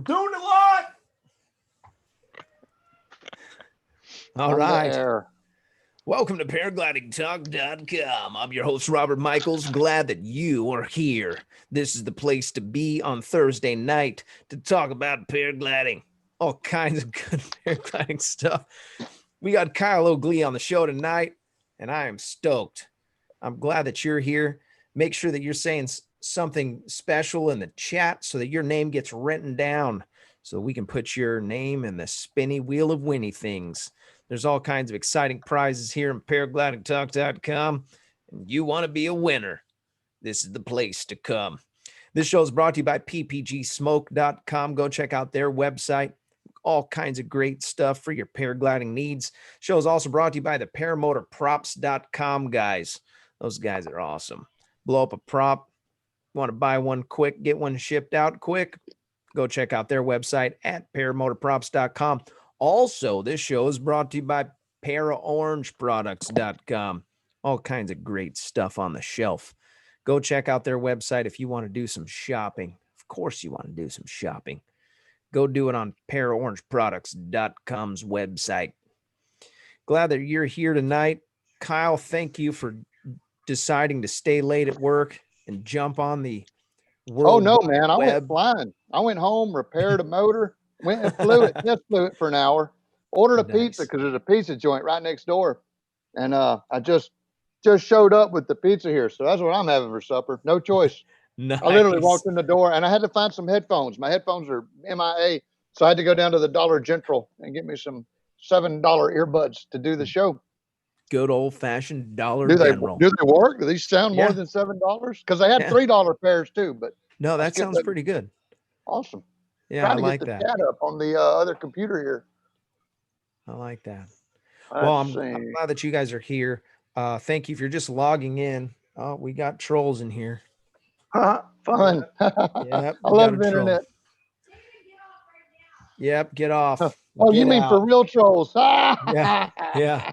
doing it live. All right. Welcome to Paraglidingtalk.com. I'm your host, Robert Michaels. Glad that you are here. This is the place to be on Thursday night to talk about paragliding. All kinds of good paragliding stuff. We got Kyle O'Glee on the show tonight, and I am stoked. I'm glad that you're here. Make sure that you're saying something special in the chat so that your name gets written down so we can put your name in the spinny wheel of Winnie things. There's all kinds of exciting prizes here in paraglidingtalk.com, and you want to be a winner. This is the place to come. This show is brought to you by ppgsmoke.com. Go check out their website. All kinds of great stuff for your paragliding needs. Show is also brought to you by the paramotorprops.com guys. Those guys are awesome. Blow up a prop. Want to buy one quick, get one shipped out quick? Go check out their website at paramotorprops.com. Also, this show is brought to you by paraorangeproducts.com. All kinds of great stuff on the shelf. Go check out their website if you want to do some shopping. Of course you want to do some shopping. Go do it on paraorangeproducts.com's website. Glad that you're here tonight. Kyle, thank you for deciding to stay late at work and jump on the World Oh, no, man. I Web. went flying. I went home, repaired a motor, went and test flew it for an hour, ordered a pizza because there's a pizza joint right next door. And I just showed up with the pizza here. So that's what I'm having for supper. No choice. Nice. I literally walked in the door and I had to find some headphones. My headphones are MIA. So I had to go down to the Dollar General and get me some $7 earbuds to do the show. Good old-fashioned Dollar General. Do they work? Do these sound more than $7? Because they had $3 pairs too, but no, that sounds pretty good. Awesome. Yeah, I like that. Chat up on the other computer here. I like that. Well, I'm glad that you guys are here. Thank you if you're just logging in. Oh, we got trolls in here. Fun. Yep, I love the internet. Yep, get off. Oh, you mean for real trolls? Yeah.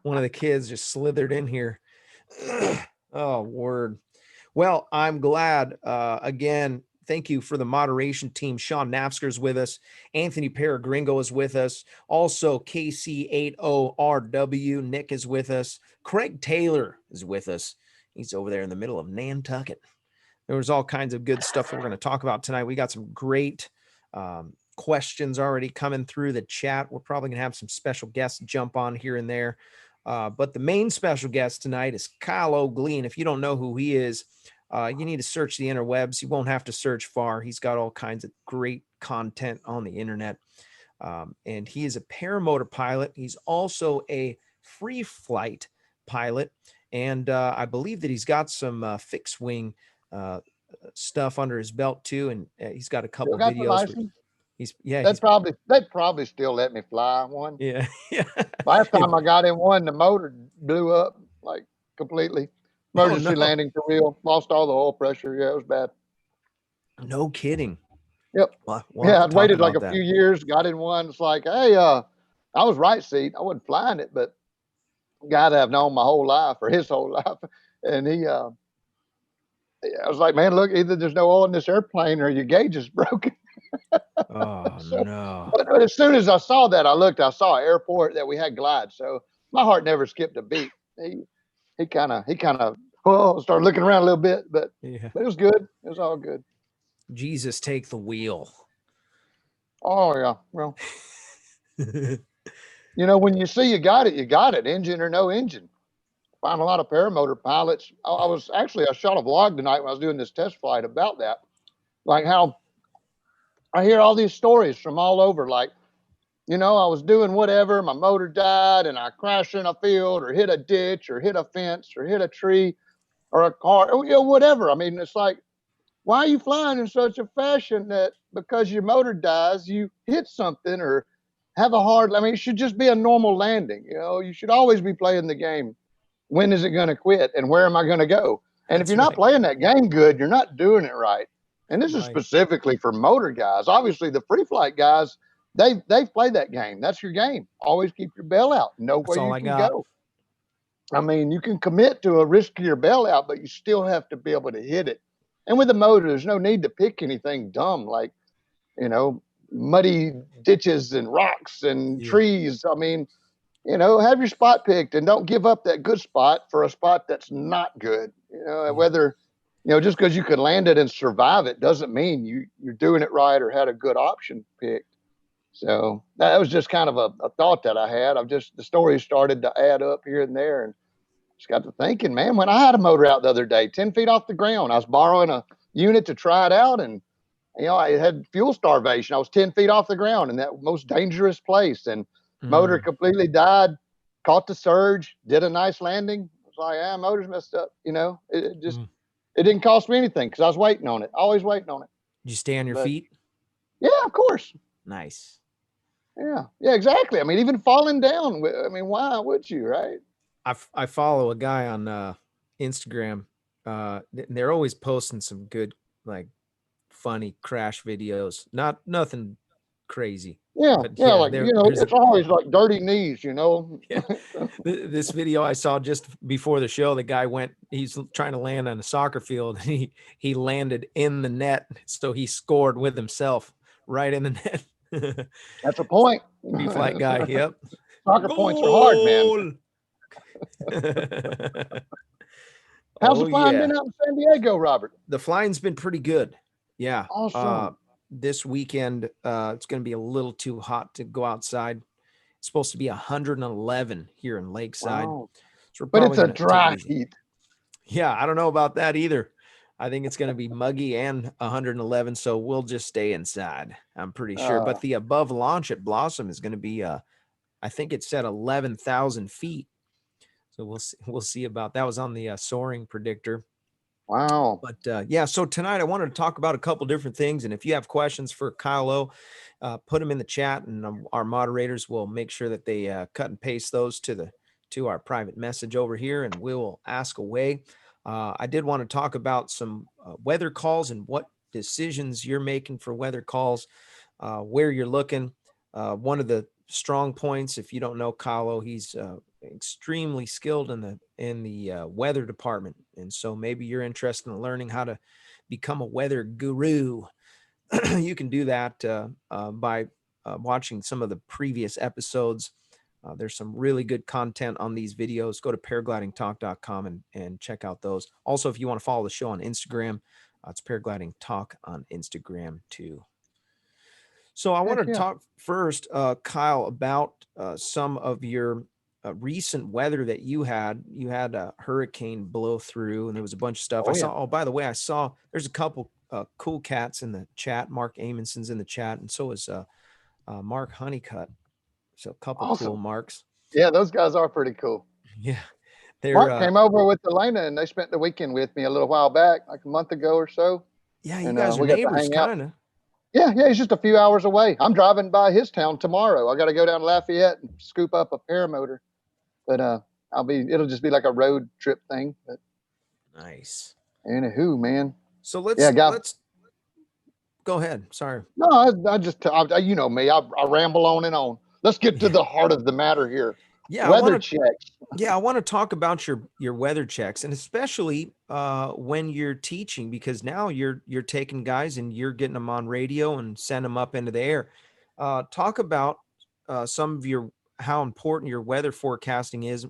One of the kids just slithered in here. Oh, word. Well, I'm glad. Again, thank you for the moderation team. Sean Nafsker's with us. Anthony Paragringo is with us. Also, KC80RW. Nick is with us. Craig Taylor is with us. He's over there in the middle of Nantucket. There was all kinds of good stuff that we're going to talk about tonight. We got some great questions already coming through the chat. We're probably going to have some special guests jump on here and there. But the main special guest tonight is Kyle O'Glee. And if you don't know who he is, you need to search the interwebs. You won't have to search far. He's got all kinds of great content on the internet. And he is a paramotor pilot. He's also a free flight pilot. And I believe that he's got some fixed wing stuff under his belt too. And he's got a couple videos. They'd probably still let me fly one. Yeah. Last time I got in one, the motor blew up like completely. Emergency landing for real. Lost all the oil pressure. Yeah, it was bad. No kidding. Yep. I'd waited like a few years, got in one. It's like, hey, I was right seat. I wasn't flying it, but guy that I've known my whole life or his whole life. And I was like, man, look, either there's no oil in this airplane or your gauge is broken. Oh, no. But as soon as I saw that, I saw an airport that we had glide. So my heart never skipped a beat. He kind of started looking around a little bit, but it was good. It was all good. Jesus, take the wheel. Oh, yeah. Well, when you see you got it, engine or no engine. Find a lot of paramotor pilots. I shot a vlog tonight when I was doing this test flight about that. Like how I hear all these stories from all over. Like, I was doing whatever, my motor died and I crashed in a field or hit a ditch or hit a fence or hit a tree or a car, whatever. I mean, it's like, why are you flying in such a fashion that because your motor dies, you hit something or have a hard, it should just be a normal landing. You should always be playing the game. When is it going to quit and where am I going to go? And if you're not playing that game good, you're not doing it right. And this is specifically for motor guys. Obviously, the free flight guys, they've played that game. That's your game. Always keep your bail out. Know where you can go. You can commit to a riskier bailout, but you still have to be able to hit it. And with the motor, there's no need to pick anything dumb like, muddy ditches and rocks and Yeah. trees. I mean, have your spot picked and don't give up that good spot for a spot that's not good. Yeah. Whether, just because you could land it and survive it doesn't mean you're doing it right or had a good option picked. So that was just kind of a thought that I had. The story started to add up here and there, and just got to thinking, man, when I had a motor out the other day, 10 feet off the ground, I was borrowing a unit to try it out, and I had fuel starvation. I was 10 feet off the ground in that most dangerous place, and motor completely died, caught the surge, did a nice landing. I was like, motor's messed up. It didn't cost me anything because I was waiting on it, always waiting on it. Did you stay on your feet? Yeah, of course. Nice. Yeah, exactly. I mean, even falling down, I mean, why would you, right? I follow a guy on Instagram. They're always posting some good, like, funny crash videos. Nothing crazy. Yeah, But yeah, like, it's always like dirty knees, Yeah. This video I saw just before the show, the guy he's trying to land on a soccer field. He landed in the net, so he scored with himself right in the net. That's a point. B-flight guy, yep. Soccer points are hard, man. How's the flying been out in San Diego, Robert? The flying's been pretty good. Yeah. Awesome. This weekend, it's going to be a little too hot to go outside. It's supposed to be 111 here in Lakeside. Wow. So but it's a dry heat. Yeah, I don't know about that either. I think it's going to be muggy and 111, so we'll just stay inside. I'm pretty sure. But the above launch at Blossom is going to be, I think it said 11,000 feet. So we'll see about that. Was on the soaring predictor. Wow. But yeah, so tonight I wanted to talk about a couple different things. And if you have questions for Kyle O, put them in the chat, and our moderators will make sure that they cut and paste those to our private message over here, and we will ask away. I did want to talk about some weather calls and what decisions you're making for weather calls, where you're looking. One of the strong points, if you don't know Kyle O, he's extremely skilled in the weather department, and so maybe you're interested in learning how to become a weather guru. You can do that by watching some of the previous episodes. There's some really good content on these videos. Go to paraglidingtalk.com and check out those. Also, if you want to follow the show on Instagram, it's Paragliding Talk on Instagram too. So I want to talk first, Kyle, about some of your recent weather that you had. You had a hurricane blow through, and there was a bunch of stuff. Oh, by the way, I saw there's a couple cool cats in the chat. Mark Amundsen's in the chat, and so is Mark Honeycutt. So a couple cool Marks. Yeah, those guys are pretty cool. Yeah. Mark came over with Elena, and they spent the weekend with me a little while back, like a month ago or so. Yeah, you guys are neighbors, kind of. Yeah, he's just a few hours away. I'm driving by his town tomorrow. I got to go down to Lafayette and scoop up a paramotor. But it'll just be like a road trip thing. But nice. Anywho, man. So let's go ahead. Sorry. No, I just you know me. I ramble on and on. Let's get to the heart of the matter here. Yeah, weather checks. Yeah, I want to talk about your weather checks, and especially when you're teaching, because now you're taking guys and you're getting them on radio and send them up into the air. Talk about some of how important your weather forecasting is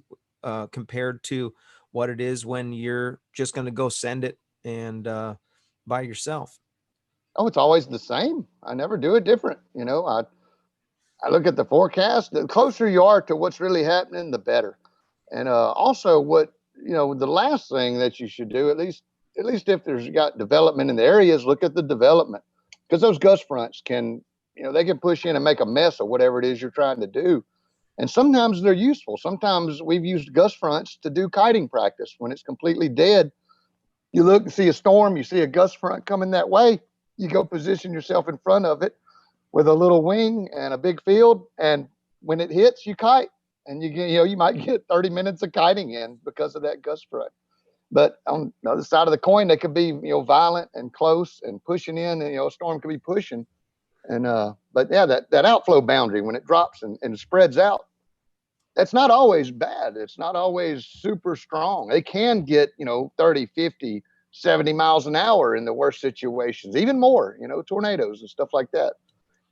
compared to what it is when you're just going to go send it and by yourself. Oh, it's always the same. I never do it different. I look at the forecast. The closer you are to what's really happening, the better. And also, the last thing that you should do, at least if there's got development in the areas, look at the development, because those gust fronts can, they can push in and make a mess of whatever it is you're trying to do. And sometimes they're useful. Sometimes we've used gust fronts to do kiting practice when it's completely dead. You look and see a storm, you see a gust front coming that way, you go position yourself in front of it with a little wing and a big field, and when it hits, you kite, and you might get 30 minutes of kiting in because of that gust front. But on the other side of the coin, they could be violent and close and pushing in, and a storm could be pushing. And but yeah, that outflow boundary, when it drops and spreads out, that's not always bad. It's not always super strong. They can get 30, 50, 70 miles an hour in the worst situations, even more, tornadoes and stuff like that.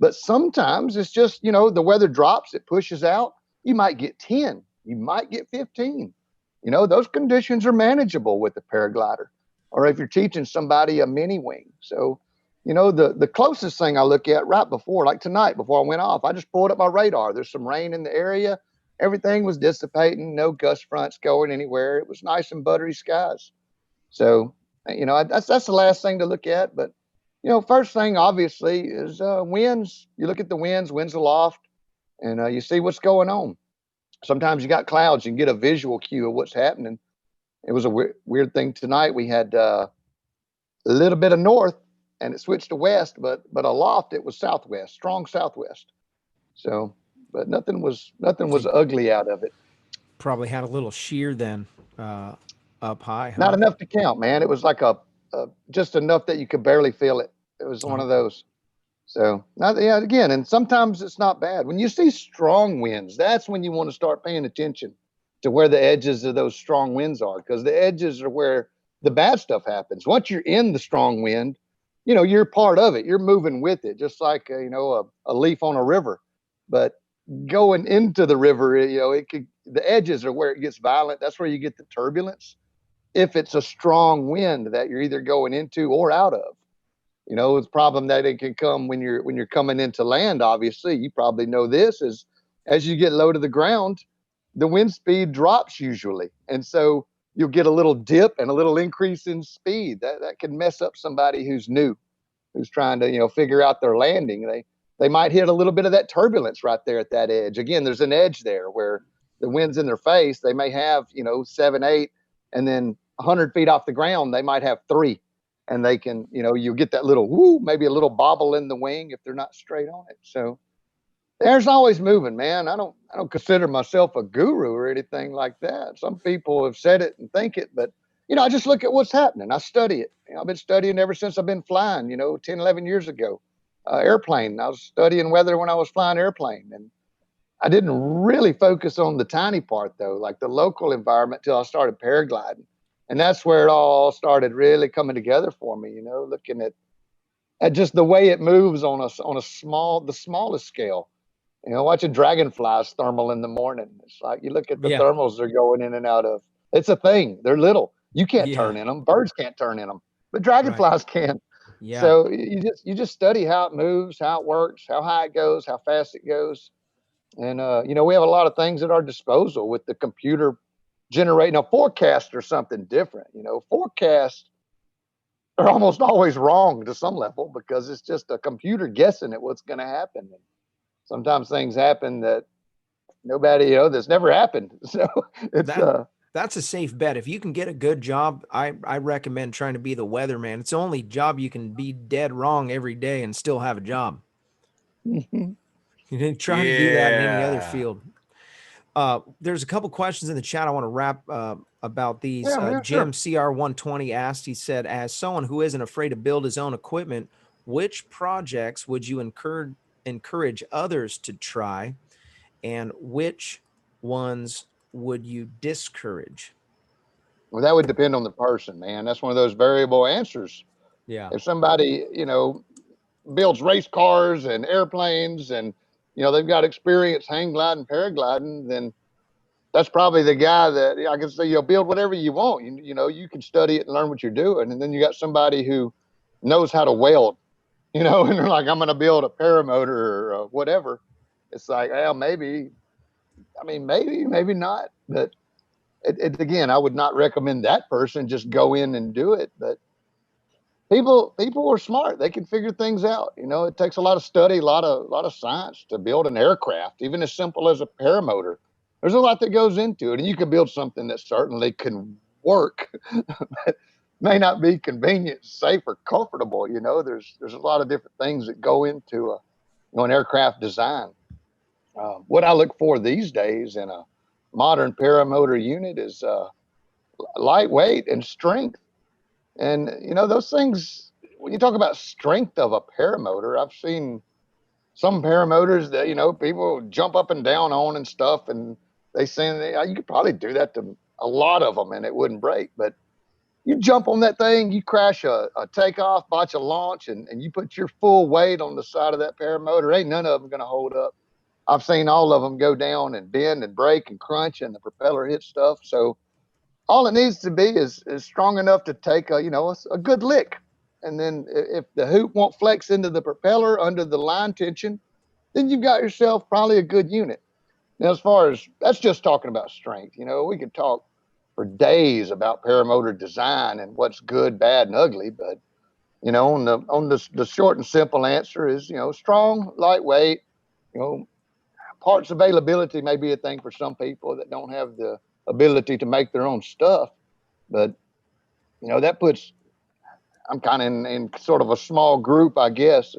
But sometimes it's just, the weather drops, it pushes out. You might get 10, you might get 15. Those conditions are manageable with the paraglider, or if you're teaching somebody a mini wing. So, the closest thing I look at right before, like tonight, before I went off, I just pulled up my radar. There's some rain in the area. Everything was dissipating, no gust fronts going anywhere. It was nice and buttery skies. So, that's the last thing to look at. But, first thing obviously is winds. You look at the winds aloft, and you see what's going on. Sometimes you got clouds, you can get a visual cue of what's happening. It was a weird thing tonight. We had a little bit of north, and it switched to west, but aloft it was southwest, strong southwest. So, but nothing was ugly out of it. Probably had a little shear then up high, huh? Not enough to count, man. It was like a just enough that you could barely feel it. It was one of those. So, yeah, again, and sometimes it's not bad. When you see strong winds, that's when you want to start paying attention to where the edges of those strong winds are, because the edges are where the bad stuff happens. Once you're in the strong wind, you're part of it. You're moving with it, just like a leaf on a river. But going into the river, the edges are where it gets violent. That's where you get the turbulence. If it's a strong wind that you're either going into or out of. It's a problem that it can come when you're coming into land. Obviously, you probably know this is as you get low to the ground, the wind speed drops usually, and so you'll get a little dip and a little increase in speed. That can mess up somebody who's new, who's trying to figure out their landing. They might hit a little bit of that turbulence right there at that edge. Again, there's an edge there where the wind's in their face. They may have 7, 8, and then 100 feet off the ground they might have 3. And they can, you get that little woo, maybe a little bobble in the wing if they're not straight on it. So there's always moving, man. I don't consider myself a guru or anything like that. Some people have said it and think it, but I just look at what's happening. I study it. I've been studying ever since I've been flying. 10, 11 years ago, airplane. I was studying weather when I was flying airplane, and I didn't really focus on the tiny part though, like the local environment, till I started paragliding. And that's where it all started really coming together for me, looking at just the way it moves on the smallest scale. Watching dragonflies thermal in the morning. It's like you look at the thermals they're going in and out of. It's a thing. They're little. You can't turn in them. Birds can't turn in them, but dragonflies can. Yeah. So you just study how it moves, how it works, how high it goes, how fast it goes. And we have a lot of things at our disposal with the computer generating a forecast or something different. Forecasts are almost always wrong to some level because it's just a computer guessing at what's going to happen. And sometimes things happen that nobody, that's never happened. So it's that's a safe bet. If you can get a good job, I recommend trying to be the weatherman. It's the only job you can be dead wrong every day and still have a job. You didn't try to do that in any other field. There's a couple questions in the chat I want to wrap about these. Jim CR120 asked, he said, as someone who isn't afraid to build his own equipment, which projects would you encourage others to try, and which ones would you discourage? Well, that would depend on the person, man. That's one of those variable answers. Yeah. If somebody, builds race cars and airplanes and, they've got experience hang gliding, paragliding, then that's probably the guy that I can say, build whatever you want. You can study it and learn what you're doing. And then you got somebody who knows how to weld, and they're like, I'm going to build a paramotor or whatever. It's like, well, maybe not. But again, I would not recommend that person just go in and do it. But people are smart. They can figure things out. It takes a lot of study, a lot of science to build an aircraft, even as simple as a paramotor. There's a lot that goes into it, and you can build something that certainly can work, but may not be convenient, safe, or comfortable. There's a lot of different things that go into an aircraft design. What I look for these days in a modern paramotor unit is lightweight and strength. And those things. When you talk about strength of a paramotor, I've seen some paramotors that people jump up and down on and stuff, and they say you could probably do that to a lot of them and it wouldn't break. But you jump on that thing, you crash a takeoff, botch a launch, and you put your full weight on the side of that paramotor. Ain't none of them going to hold up. I've seen all of them go down and bend and break and crunch, and the propeller hits stuff. So all it needs to be is strong enough to take a good lick. And then if the hoop won't flex into the propeller under the line tension, then you've got yourself probably a good unit. Now, as far as that's just talking about strength, we could talk for days about paramotor design and what's good, bad, and ugly. But on the short and simple answer is strong, lightweight. You know, parts availability may be a thing for some people that don't have the ability to make their own stuff, but that puts I'm kind of in sort of a small group, I guess.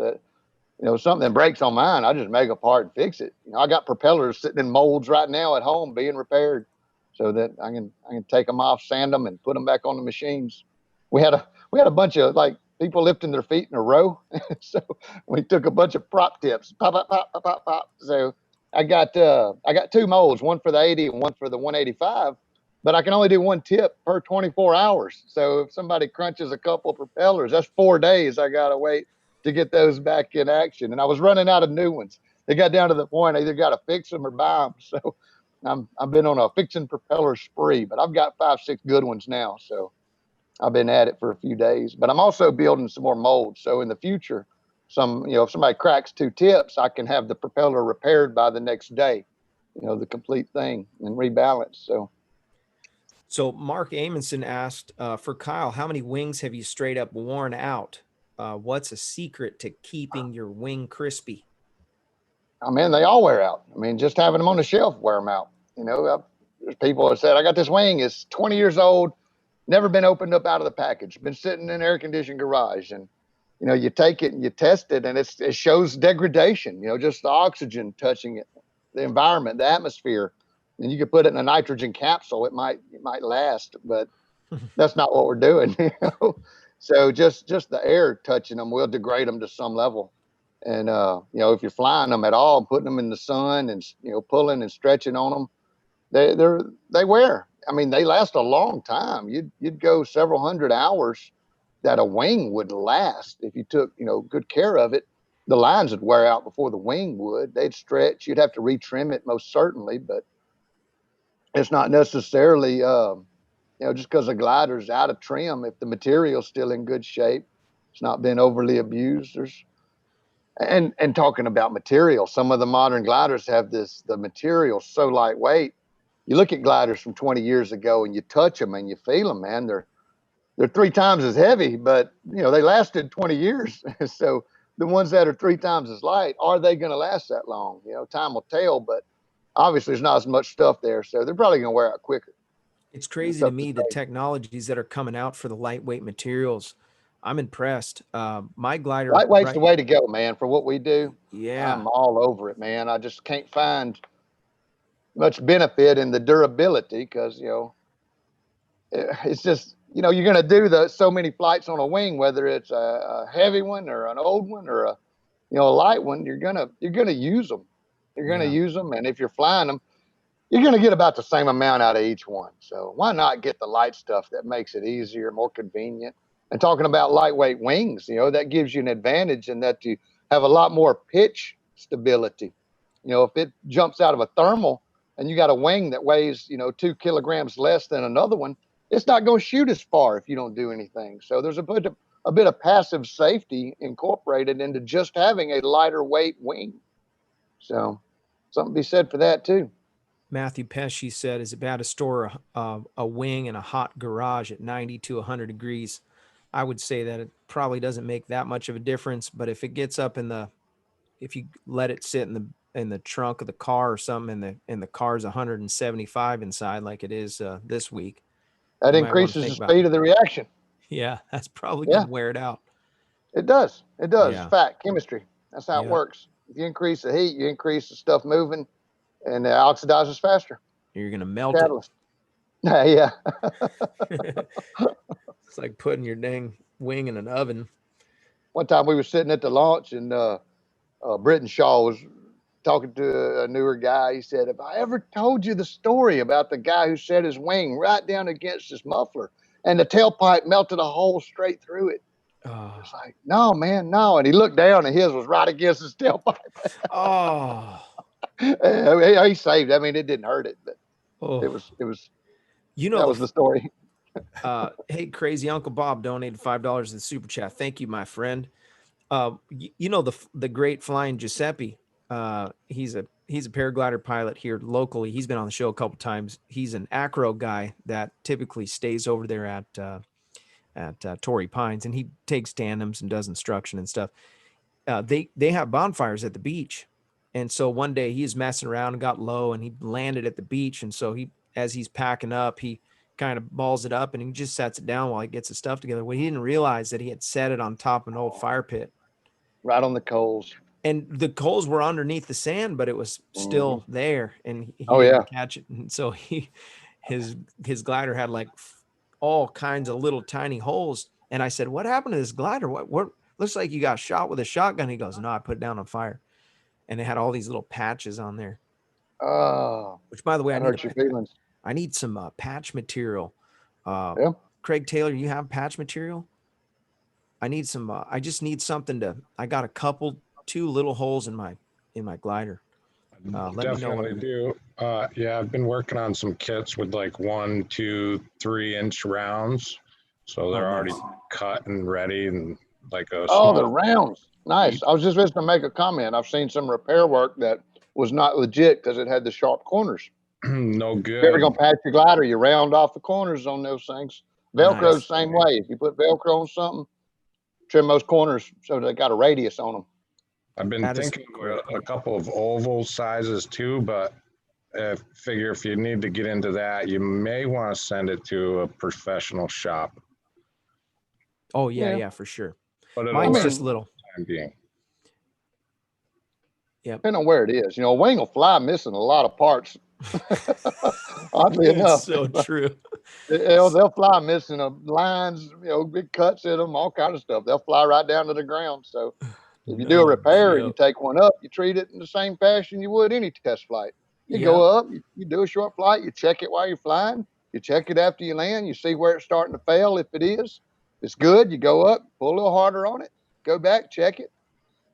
Something breaks on mine, I just make a part and fix it. I got propellers sitting in molds right now at home being repaired, so that I can take them off, sand them, and put them back on the machines. We had a bunch of like people lifting their feet in a row, so we took a bunch of prop tips, pop, pop, pop, pop, pop, pop. So I got two molds, one for the 80 and one for the 185. But I can only do one tip per 24 hours. So if somebody crunches a couple of propellers, that's 4 days I got to wait to get those back in action. And I was running out of new ones. They got down to the point I either got to fix them or buy them. So I've been on a fixing propeller spree, but I've got 5, 6 good ones now. So I've been at it for a few days. But I'm also building some more molds. So in the future, if somebody cracks 2 tips, I can have the propeller repaired by the next day. The complete thing and rebalance. So Mark Amundsen asked for Kyle, how many wings have you straight up worn out? What's a secret to keeping your wing crispy? They all wear out. Just having them on the shelf wear them out. There's people that said, I got this wing, it's 20 years old, never been opened up out of the package, been sitting in an air-conditioned garage. And, you take it and you test it, and it shows degradation, just the oxygen touching it, the environment, the atmosphere. And you could put it in a nitrogen capsule, it might last, but that's not what we're doing. So just the air touching them will degrade them to some level. And if you're flying them at all, putting them in the sun and pulling and stretching on them, they wear. They last a long time. You'd go several hundred hours that a wing would last if you took good care of it. The lines would wear out before the wing would. They'd stretch. You'd have to retrim it most certainly, but it's not necessarily just because a glider's out of trim. If the material's still in good shape, it's not been overly abused. And talking about material, some of the modern gliders have the material so lightweight. You look at gliders from 20 years ago and you touch them and you feel them, man. They're 3 times as heavy, but they lasted 20 years. So the ones that are 3 times as light, are they going to last that long? Time will tell, but obviously there's not as much stuff there, so they're probably going to wear out quicker. It's crazy to me the technologies that are coming out for the lightweight materials. I'm impressed. My glider, lightweight's the way to go, man. For what we do, yeah, I'm all over it, man. I just can't find much benefit in the durability because it's just you're going to do so many flights on a wing, whether it's a heavy one or an old one or a light one. You're gonna use them. You're gonna use them, and if you're flying them, you're going to get about the same amount out of each one. So why not get the light stuff that makes it easier, more convenient? And talking about lightweight wings, that gives you an advantage in that you have a lot more pitch stability. If it jumps out of a thermal and you got a wing that weighs, 2 kilograms less than another one, it's not going to shoot as far if you don't do anything. So there's a bit of passive safety incorporated into just having a lighter weight wing. So something to be said for that too. Matthew Pesci said, is it bad to store a wing in a hot garage at 90 to 100 degrees? I would say that it probably doesn't make that much of a difference, but if it gets up if you let it sit in the trunk of the car or something, and the car's 175 inside, like it is this week, that increases the speed of the reaction. Yeah, that's probably going to wear it out. It does. Yeah. Fact, chemistry. That's how it works. If you increase the heat, you increase the stuff moving, and it oxidizes faster. You're going to melt Catalyst. Yeah. It's like putting your dang wing in an oven. One time we were sitting at the launch, and Britton Shaw was talking to a newer guy. He said, "If I ever told you the story about the guy who set his wing right down against his muffler, and the tailpipe melted a hole straight through it. It's like, no, man, no. And he looked down, and his was right against his tailpipe. He saved. I mean, it didn't hurt it, but it was. That was the story. Hey, crazy Uncle Bob donated $5 to the super chat. Thank you, my friend. The great Flying Giuseppe. He's a paraglider pilot here locally. He's been on the show a couple times. He's an acro guy that typically stays over there at Torrey Pines, and he takes tandems and does instruction and stuff. They have bonfires at the beach, and so one day he was messing around and got low, and he landed at the beach, and so as he's packing up, he kind of balls it up and he just sets it down while he gets his stuff together. Well, he didn't realize that he had set it on top of an old fire pit, right on the coals. And the coals were underneath the sand, but it was still there, and he didn't catch it. And so his glider had like all kinds of little tiny holes. And I said, "What happened to this glider? What looks like you got shot with a shotgun?" He goes, "No, I put it down on fire." And it had all these little patches on there. Oh, which, by the way, hurt your feelings. I need some patch material. Craig Taylor, you have patch material? I need some. I just need something to. I got two little holes in my glider. Let me know what I do. Yeah, I've been working on some kits with like 1, 2, 3 inch rounds, so they're already cut and ready, and like a the rounds. Nice. I was just going to make a comment. I've seen some repair work that was not legit because it had the sharp corners. No good. If you're ever going to patch your glider, you round off the corners on those things. Velcro the same way. If you put Velcro on something, trim those corners so they got a radius on them. I've been thinking a couple of oval sizes too, but I figure if you need to get into that, you may want to send it to a professional shop. Oh yeah, for sure. But mine's just little. Time being. Yeah. Depending on where it is, a wing will fly missing a lot of parts. Oddly enough, so true. They'll fly missing lines, big cuts in them, all kind of stuff. They'll fly right down to the ground. So if you do a repair and you take one up, you treat it in the same fashion you would any test flight. You go up, you do a short flight, you check it while you're flying, you check it after you land, you see where it's starting to fail. If it is, it's good. You go up, pull a little harder on it, go back, check it.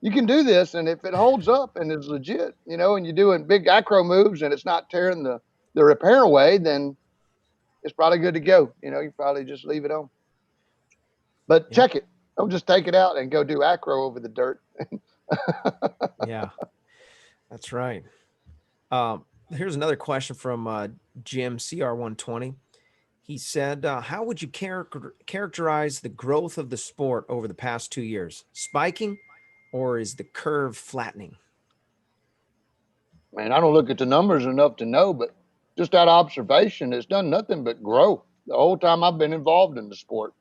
You can do this, and if it holds up and is legit, and you're doing big acro moves and it's not tearing the repair away, then it's probably good to go. You probably just leave it on. But check it. Don't just take it out and go do acro over the dirt. Yeah, that's right. Here's another question from Jim CR120. He said, how would you characterize the growth of the sport over the past 2 years? Spiking, or is the curve flattening? Man, I don't look at the numbers enough to know, but just that observation, it's done nothing but grow the whole time I've been involved in the sport,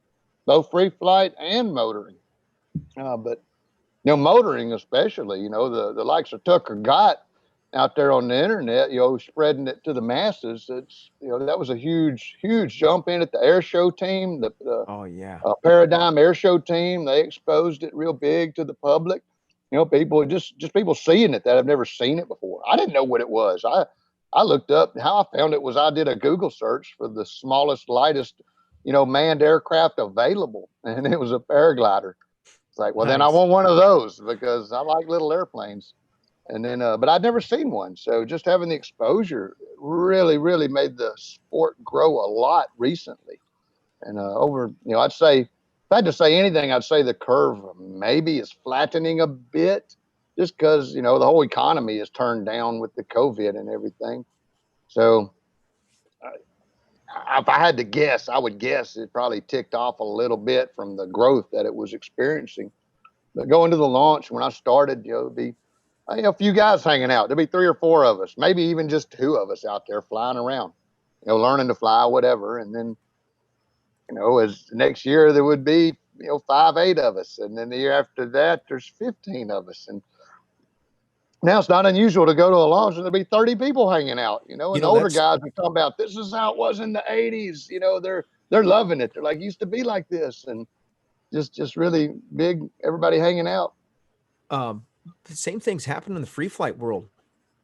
both free flight and motoring. But motoring especially, the likes of Tucker Gott out there on the internet, spreading it to the masses. It's that was a huge jump in at the air show team, the Paradigm air show team. They exposed it real big to the public. People just people seeing it that have never seen it before. I didn't know what it was. I looked up. How I found it was I did a Google search for the smallest, lightest, manned aircraft available, and it was a paraglider. It's like, well, then I want one of those because I like little airplanes. And then, but I'd never seen one. So just having the exposure really, really made the sport grow a lot recently. And I'd say, if I had to say anything, I'd say the curve maybe is flattening a bit just because, the whole economy is turned down with the COVID and everything. So if I had to guess, I would guess it probably ticked off a little bit from the growth that it was experiencing. But going to the launch, when I started, it'd be a few guys hanging out. There'd be 3 or 4 of us, maybe even just 2 of us out there flying around, learning to fly, whatever. And then, as next year there would be, 5, 8 of us. And then the year after that, there's 15 of us. And now it's not unusual to go to a launch and there'll be 30 people hanging out, and the older guys are talking about, this is how it was in the 80s. They're loving it. They're like, used to be like this. And just really big, everybody hanging out. The same things happen in the free flight world.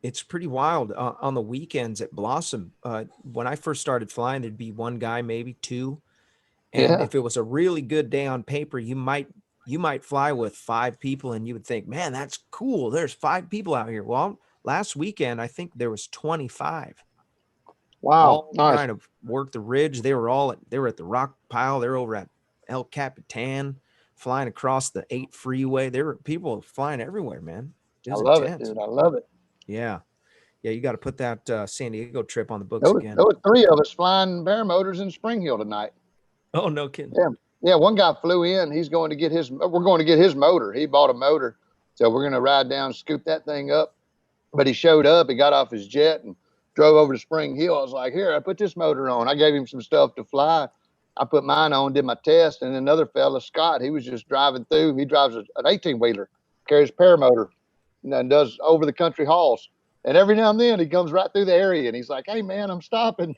It's pretty wild. On the weekends at Blossom, when I first started flying, there'd be 1 guy, maybe 2, And if it was a really good day on paper, you might fly with 5 people and you would think, man, that's cool. There's 5 people out here. Well, last weekend, I think there was 25. Wow. All Nice. kind of worked the ridge. They were at the rock pile. They're over at El Capitan, flying across the 8 freeway. There were people flying everywhere, man. I love it, dude. I love it. Yeah. Yeah, you got to put that San Diego trip on the books again. There were 3 of us flying paramotors in Spring Hill tonight. Oh, no kidding. Yeah. One guy flew in. We're going to get his motor. He bought a motor. So we're going to ride down, scoop that thing up. But he showed up. He got off his jet and drove over to Spring Hill. I was like, here, I put this motor on. I gave him some stuff to fly. I put mine on, did my test. And another fella, Scott, he was just driving through. He drives an 18-wheeler, carries paramotor, and does over the country hauls. And every now and then he comes right through the area and he's like, hey, man, I'm stopping.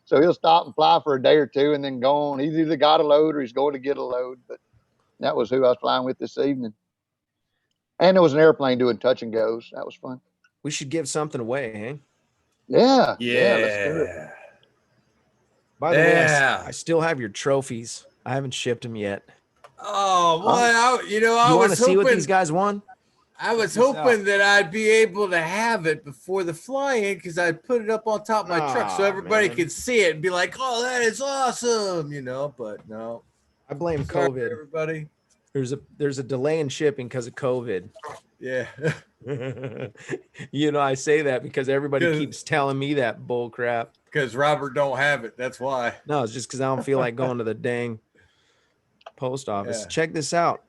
So he'll stop and fly for a day or two and then go on. He's either got a load or he's going to get a load. But that was who I was flying with this evening. And there was an airplane doing touch and goes. That was fun. We should give something away, hey? Yeah. Let's do it. By the way, I still have your trophies. I haven't shipped them yet. Oh, well, you want to see what these guys won? I was hoping that I'd be able to have it before the fly-in because I'd put it up on top of my truck so everybody could see it and be like, oh, that is awesome, but no. I blame COVID. Everybody. There's a delay in shipping because of COVID. Yeah. I say that because everybody keeps telling me that bull crap. Because Robert don't have it. That's why. No, it's just because I don't feel like going to the dang post office. Yeah. Check this out.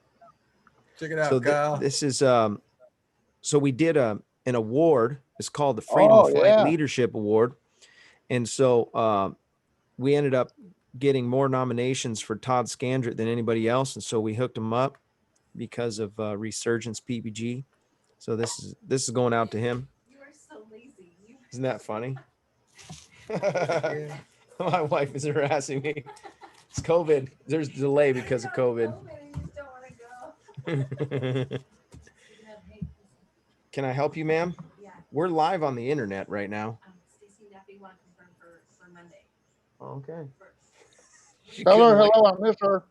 Check it out, Kyle. This is so we did an award. It's called the Freedom of Flight Leadership Award. And so we ended up getting more nominations for Todd Scandrett than anybody else. And so we hooked him up because of Resurgence PPG. So this is going out to him. You are so lazy. Isn't that funny? My wife is harassing me. It's COVID. There's a delay because of COVID. Can I help you, ma'am? Yeah. We're live on the internet right now. Stacy Duffy want to confirm for Monday. Okay. Tell her hello. I miss her.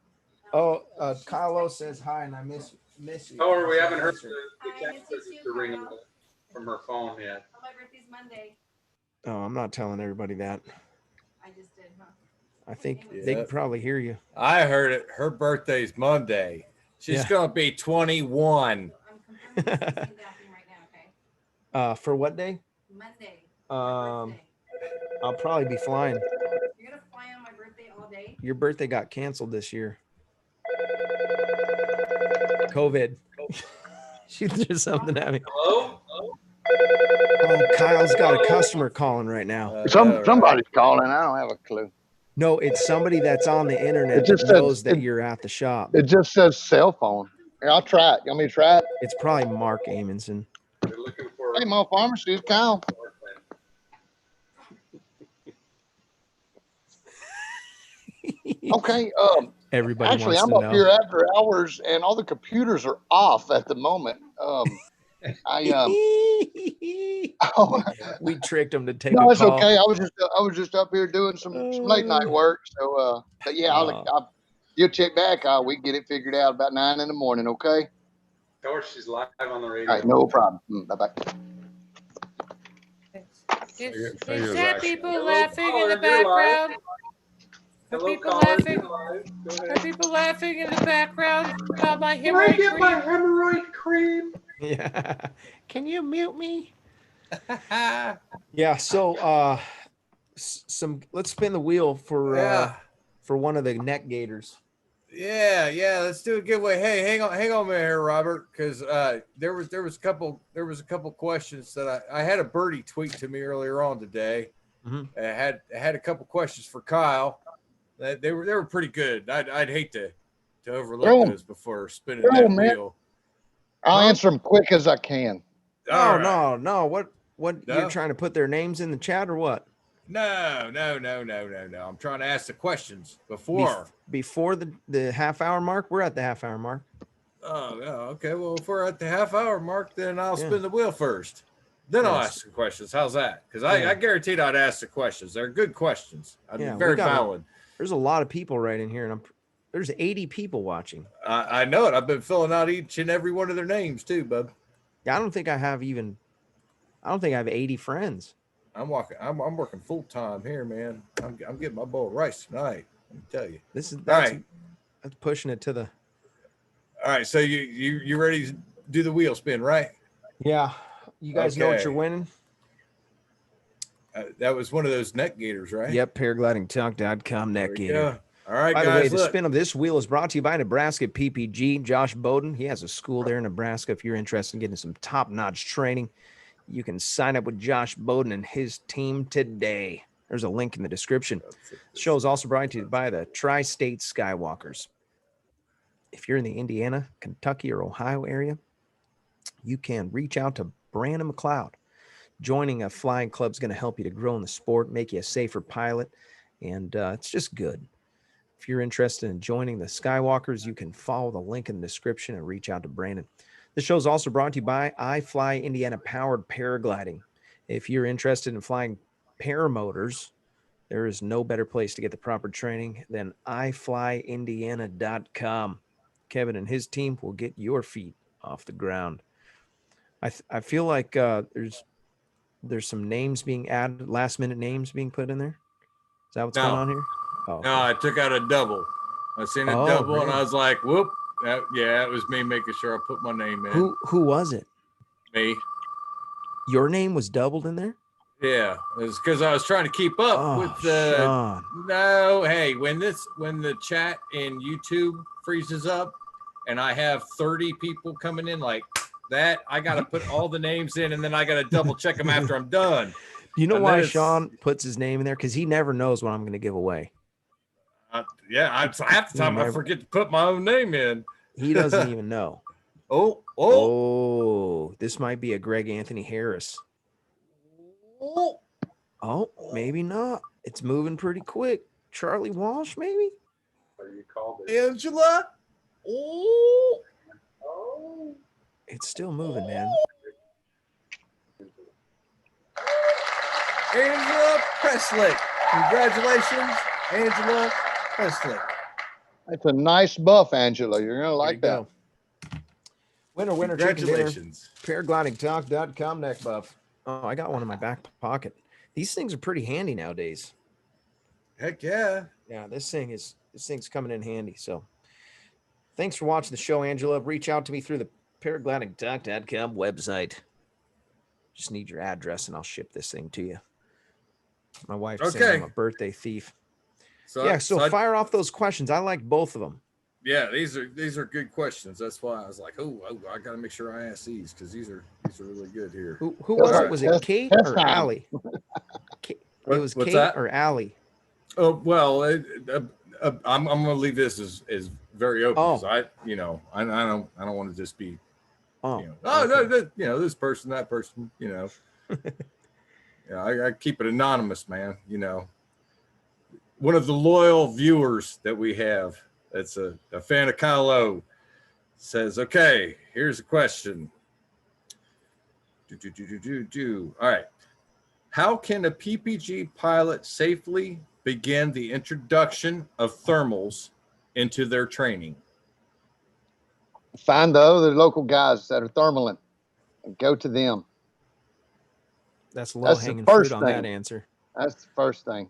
Oh, Kylo says hi, and I miss you. Tell her we haven't heard the text register ringing from her phone yet. Oh, my birthday's Monday. Oh, I'm not telling everybody that. I just did, huh? I think they can probably hear you. I heard it. Her birthday's Monday. She's going to be 21. I'm confirming Stacy Duffy right now, okay? For what day? Monday. I'll probably be flying. You're going to fly on my birthday all day? Your birthday got canceled this year. COVID. There's something happening. Hello? Oh, Kyle's got a customer calling right now. Somebody's calling. I don't have a clue. No, it's somebody that's on the internet that knows that you're at the shop. It just says cell phone. Here, I'll try it. You want me to try it? It's probably Mark Amundsen. They're looking for Hey, my pharmacy is Kyle. Okay. Everybody actually, wants I'm to up know. here after hours, and all the computers are off at the moment. We tricked him to take no, a it's call. okay. I was just up here doing some late night work. So, but yeah, you'll check back. We can get it figured out about 9 in the morning. Okay. Tell her she's live on the radio. All right, no problem. Bye bye. Is there people laughing in the background? Hello, people caller, laughing? you're live. Go Are ahead. people laughing in the background about my Can I hemorrhoid get my cream? hemorrhoid cream? Yeah. Can you mute me? Yeah. So, let's spin the wheel for one of the neck gaiters. Yeah, let's do a giveaway. Hey, hang on a minute here, Robert, because there was a couple questions that I had a birdie tweet to me earlier on today. Mm-hmm. I had a couple questions for Kyle. They were pretty good. I'd hate to overlook those before spinning that wheel. I'll answer them quick as I can. No. What you're trying to put their names in the chat or what? No. I'm trying to ask the questions before the half hour mark. We're at the half hour mark. Oh, yeah. Okay. Well, if we're at the half hour mark, then I'll spin the wheel first. Then I'll ask the questions. How's that? Because I guaranteed I'd ask the questions. They're good questions. Very valid. There's a lot of people right in here, and there's 80 people watching. I know it. I've been filling out each and every one of their names too, bub. Yeah, I don't think I have 80 friends. I'm working full time here, man. I'm getting my bowl of rice tonight. Let me tell you. That's pushing it to the. All right, so you ready to do the wheel spin, right? Yeah. You guys know what you're winning? That was one of those neck gaiters, right? Yep, paraglidingtalk.com neck gator. All right, by guys. By the way, the spin of this wheel is brought to you by Nebraska PPG. Josh Bowden, he has a school there in Nebraska. If you're interested in getting some top-notch training, you can sign up with Josh Bowden and his team today. There's a link in the description. The show is also brought to you by the Tri-State Skywalkers. If you're in the Indiana, Kentucky, or Ohio area, you can reach out to Brandon McLeod. Joining a flying club is going to help you to grow in the sport, make you a safer pilot, and it's just good. If you're interested in joining the Skywalkers, you can follow the link in the description and reach out to Brandon. This show is also brought to you by iFly Indiana Powered Paragliding. If you're interested in flying paramotors, there is no better place to get the proper training than iFlyIndiana.com. Kevin and his team will get your feet off the ground. I feel like there's some names being added, last-minute names being put in there. Is that what's going on here? Oh, okay. No, I took out a double. I seen a double, really? And I was like, whoop. It was me making sure I put my name in. Who was it? Me. Your name was doubled in there? Yeah, it's because I was trying to keep up with the. Sean. No, hey, when the chat in YouTube freezes up, and I have 30 people coming in like that, I got to put all the names in, and then I got to double check them after I'm done. You know why Sean puts his name in there? Because he never knows what I'm going to give away. Half the time I forget to put my own name in. He doesn't even know. Oh, this might be a Greg Anthony Harris. Oh, maybe not. It's moving pretty quick. Charlie Walsh, maybe? Or you called it. Angela? Oh. It's still moving, man. Angela Presley. Congratulations, Angela Presley. That's a nice buff, Angela. You're going to like that. Winner, congratulations. Paraglidingtalk.com neck buff. Oh, I got one in my back pocket. These things are pretty handy nowadays. Heck yeah. Yeah, this thing's coming in handy. So thanks for watching the show, Angela. Reach out to me through the paraglidingtalk.com website. Just need your address and I'll ship this thing to you. My wife's saying I'm a birthday thief. So fire off those questions. I like both of them. Yeah, these are good questions. That's why I was like, I got to make sure I ask these because these are really good here. Who was it? Was it Kate or Allie? It was Kate or Allie. Oh well, I'm going to leave this as very open. I don't want to just be. This person, that person. I keep it anonymous, man. One of the loyal viewers that we have. That's a fan of Kylo, says, okay, here's a question. All right. How can a PPG pilot safely begin the introduction of thermals into their training? Find the other local guys that are thermaling and go to them. That's low-hanging fruit on that answer. That's the first thing.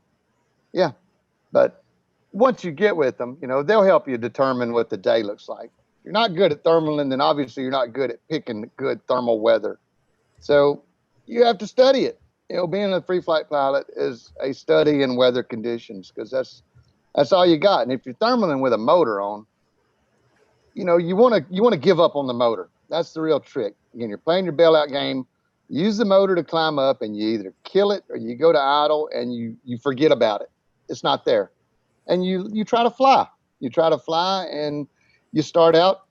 Yeah, but once you get with them, they'll help you determine what the day looks like. If you're not good at thermaling, then obviously you're not good at picking good thermal weather. So you have to study it. Being a free flight pilot is a study in weather conditions because that's all you got. And if you're thermaling with a motor on, you want to give up on the motor. That's the real trick. Again, you're playing your bailout game. Use the motor to climb up, and you either kill it or you go to idle and you forget about it. It's not there. And you try to fly. You try to fly, and you start out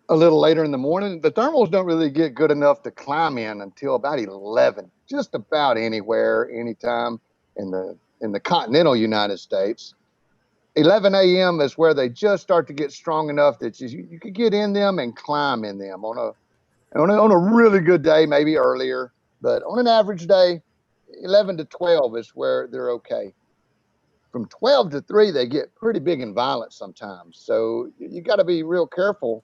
a little later in the morning. The thermals don't really get good enough to climb in until about 11, just about anywhere, anytime in the continental United States. 11 a.m. is where they just start to get strong enough that you could get in them and climb in them on a really good day, maybe earlier. But on an average day, 11 to 12 is where they're okay. from 12 to 3, they get pretty big and violent sometimes. So you got to be real careful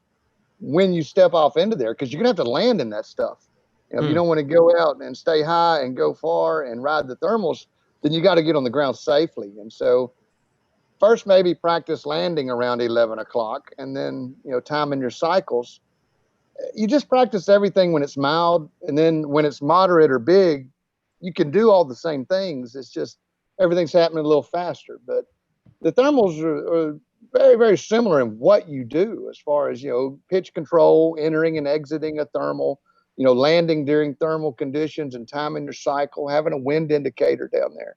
when you step off into there, because you're going to have to land in that stuff. If you don't want to go out and stay high and go far and ride the thermals, then you got to get on the ground safely. And so first, maybe practice landing around 11 o'clock, and then, timing your cycles. You just practice everything when it's mild, and then when it's moderate or big, you can do all the same things. It's just everything's happening a little faster. But the thermals are very, very similar in what you do as far as, pitch control, entering and exiting a thermal, landing during thermal conditions and timing your cycle, having a wind indicator down there.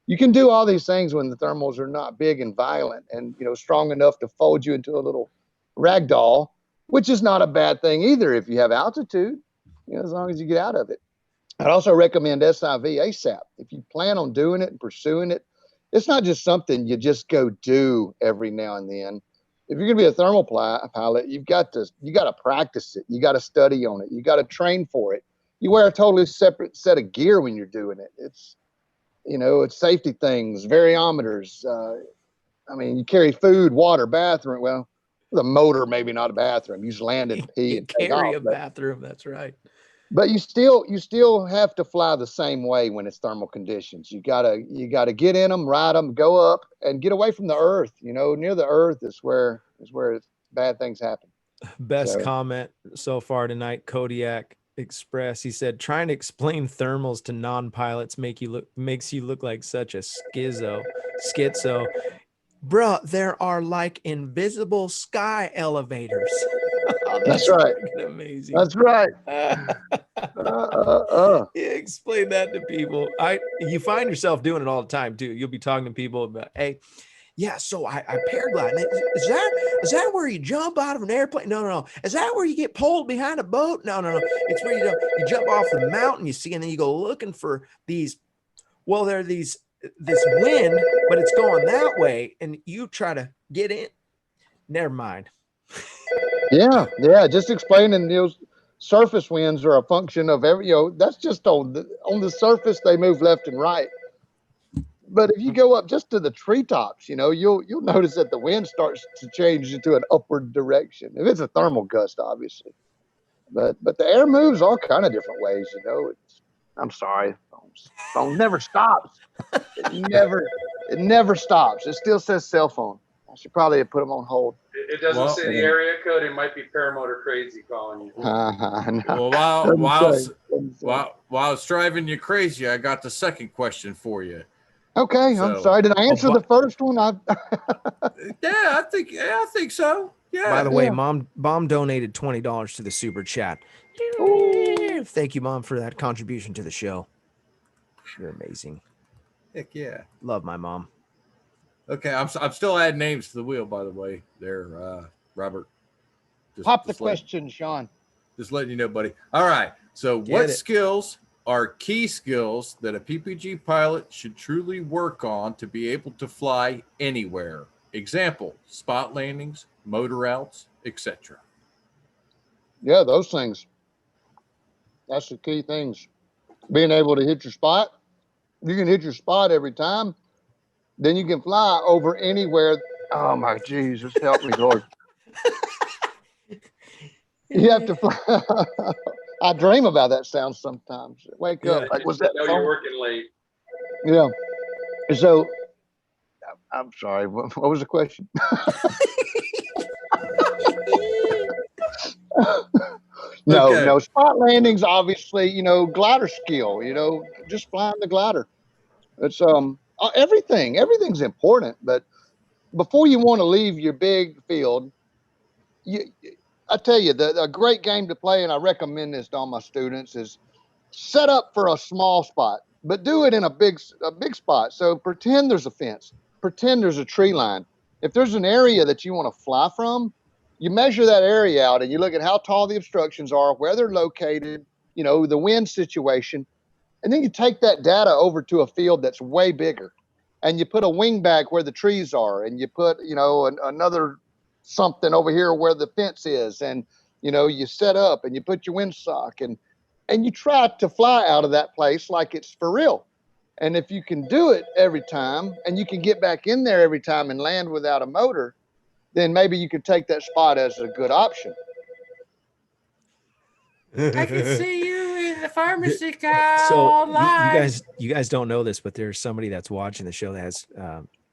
You can do all these things when the thermals are not big and violent and, strong enough to fold you into a little ragdoll, which is not a bad thing either if you have altitude, as long as you get out of it. I'd also recommend SIV ASAP. If you plan on doing it and pursuing it, it's not just something you just go do every now and then. If you're going to be a thermal pilot, you got to practice it. You got to study on it. You got to train for it. You wear a totally separate set of gear when you're doing it. It's safety things, variometers. You carry food, water, bathroom. Well, the motor, maybe not a bathroom. You just land and pee and carry a bathroom. That's right. But you still have to fly the same way when it's thermal conditions. You gotta get in them, ride them, go up, and get away from the earth. Near the earth is where bad things happen. Best comment so far tonight, Kodiak Express. He said, "Trying to explain thermals to non-pilots makes you look like such a schizo. Bruh, there are like invisible sky elevators." Oh, that's right. Amazing. That's right. Explain that to people. You find yourself doing it all the time too. You'll be talking to people about, hey, yeah, so I paraglide. Is that where you jump out of an airplane? No. Is that where you get pulled behind a boat? No. It's where you jump off the mountain, you see, and then you go looking for these. Well, there are this wind, but it's going that way, and you try to get in. Never mind. Yeah. Just explaining, surface winds are a function of that's just on the surface, they move left and right. But if you go up just to the treetops, you'll notice that the wind starts to change into an upward direction. If it's a thermal gust, obviously. But the air moves all kind of different ways, I'm sorry, phone never stops. It never stops. It still says cell phone. I should probably have put them on hold. It doesn't say the area code. It might be paramotor crazy calling you. Well, while I was driving you crazy, I got the second question for you. Okay, I'm sorry. Did I answer the first one? I think so. Yeah. By the way, Mom donated $20 to the super chat. Ooh. Thank you, Mom, for that contribution to the show. You're amazing. Heck yeah. Love my mom. Okay, I'm still adding names to the wheel, by the way. There, Robert. Pop the question, Sean. Just letting you know, buddy. All right. So what skills are key skills that a PPG pilot should truly work on to be able to fly anywhere? Example, spot landings, motor outs, etc. Yeah, those things. That's the key things. Being able to hit your spot. You can hit your spot every time. Then you can fly over anywhere. Oh my Jesus, help me, Lord. You have to fly. I dream about that sound sometimes. Wake up. Like, was that? No, you're working late. Yeah. So, I'm sorry. What was the question? No. Spot landings, obviously, glider skill, just flying the glider. It's everything's important. But before you want to leave your big field, I tell you, a great game to play, and I recommend this to all my students, is set up for a small spot, but do it in a big spot. So pretend there's a fence, pretend there's a tree line. If there's an area that you want to fly from, you measure that area out and you look at how tall the obstructions are, where they're located, the wind situation. And then you take that data over to a field that's way bigger, and you put a wing back where the trees are, and you put, another something over here where the fence is, and, you set up and you put your windsock and you try to fly out of that place like it's for real. And if you can do it every time and you can get back in there every time and land without a motor, then maybe you could take that spot as a good option. I can see you in the pharmacy car So online. you guys don't know this, but there's somebody that's watching the show that has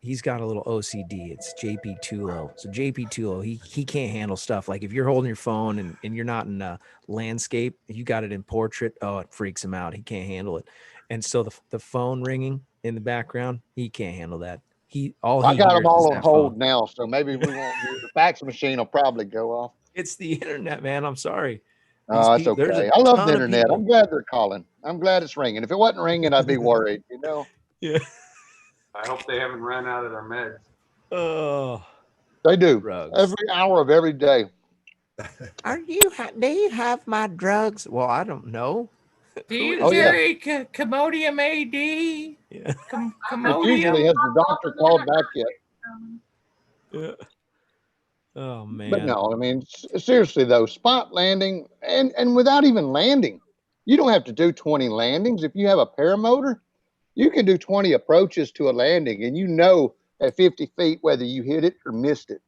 he's got a little OCD. It's JP Tulo. So JP Tulo, he can't handle stuff like if you're holding your phone and you're not in a landscape, you got it in portrait. Oh, it freaks him out. He can't handle it. And so the phone ringing in the background, he can't handle that. I got them hears is all on that hold phone. now, so maybe we won't hear the fax machine will probably go off. It's the internet, man. I'm sorry. Oh, that's There's a okay. I love the ton of internet. people. I'm glad they're calling. I'm glad it's ringing. If it wasn't ringing, I'd be worried, you know? Yeah. I hope they haven't run out of their meds. Oh, They do. drugs. Every hour of every day. Do you have my drugs? Well, I don't know. Do you Oh, yeah. carry Commodium AD? Yeah. It usually Commodium? has the doctor called back yet. Yeah. Oh man. But no, I mean, seriously though, spot landing and without even landing, you don't have to do 20 landings. If you have a paramotor, you can do 20 approaches to a landing and you know at 50 feet whether you hit it or missed it.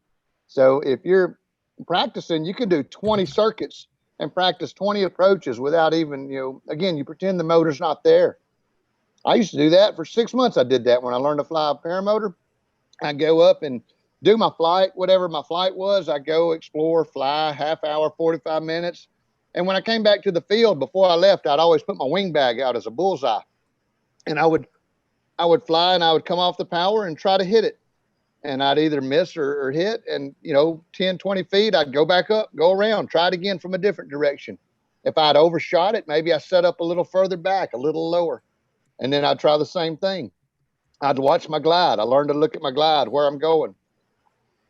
So if you're practicing, you can do 20 circuits and practice 20 approaches without even, again, you pretend the motor's not there. I used to do that for 6 months. I did that when I learned to fly a paramotor. I go up and do my flight, whatever my flight was. I go explore, fly, half hour, 45 minutes. And when I came back to the field before I left, I'd always put my wing bag out as a bullseye. And I would fly and I would come off the power and try to hit it. And I'd either miss or hit. And, 10, 20 feet, I'd go back up, go around, try it again from a different direction. If I'd overshot it, maybe I set up a little further back, a little lower. And then I'd try the same thing. I'd watch my glide. I learned to look at my glide, where I'm going.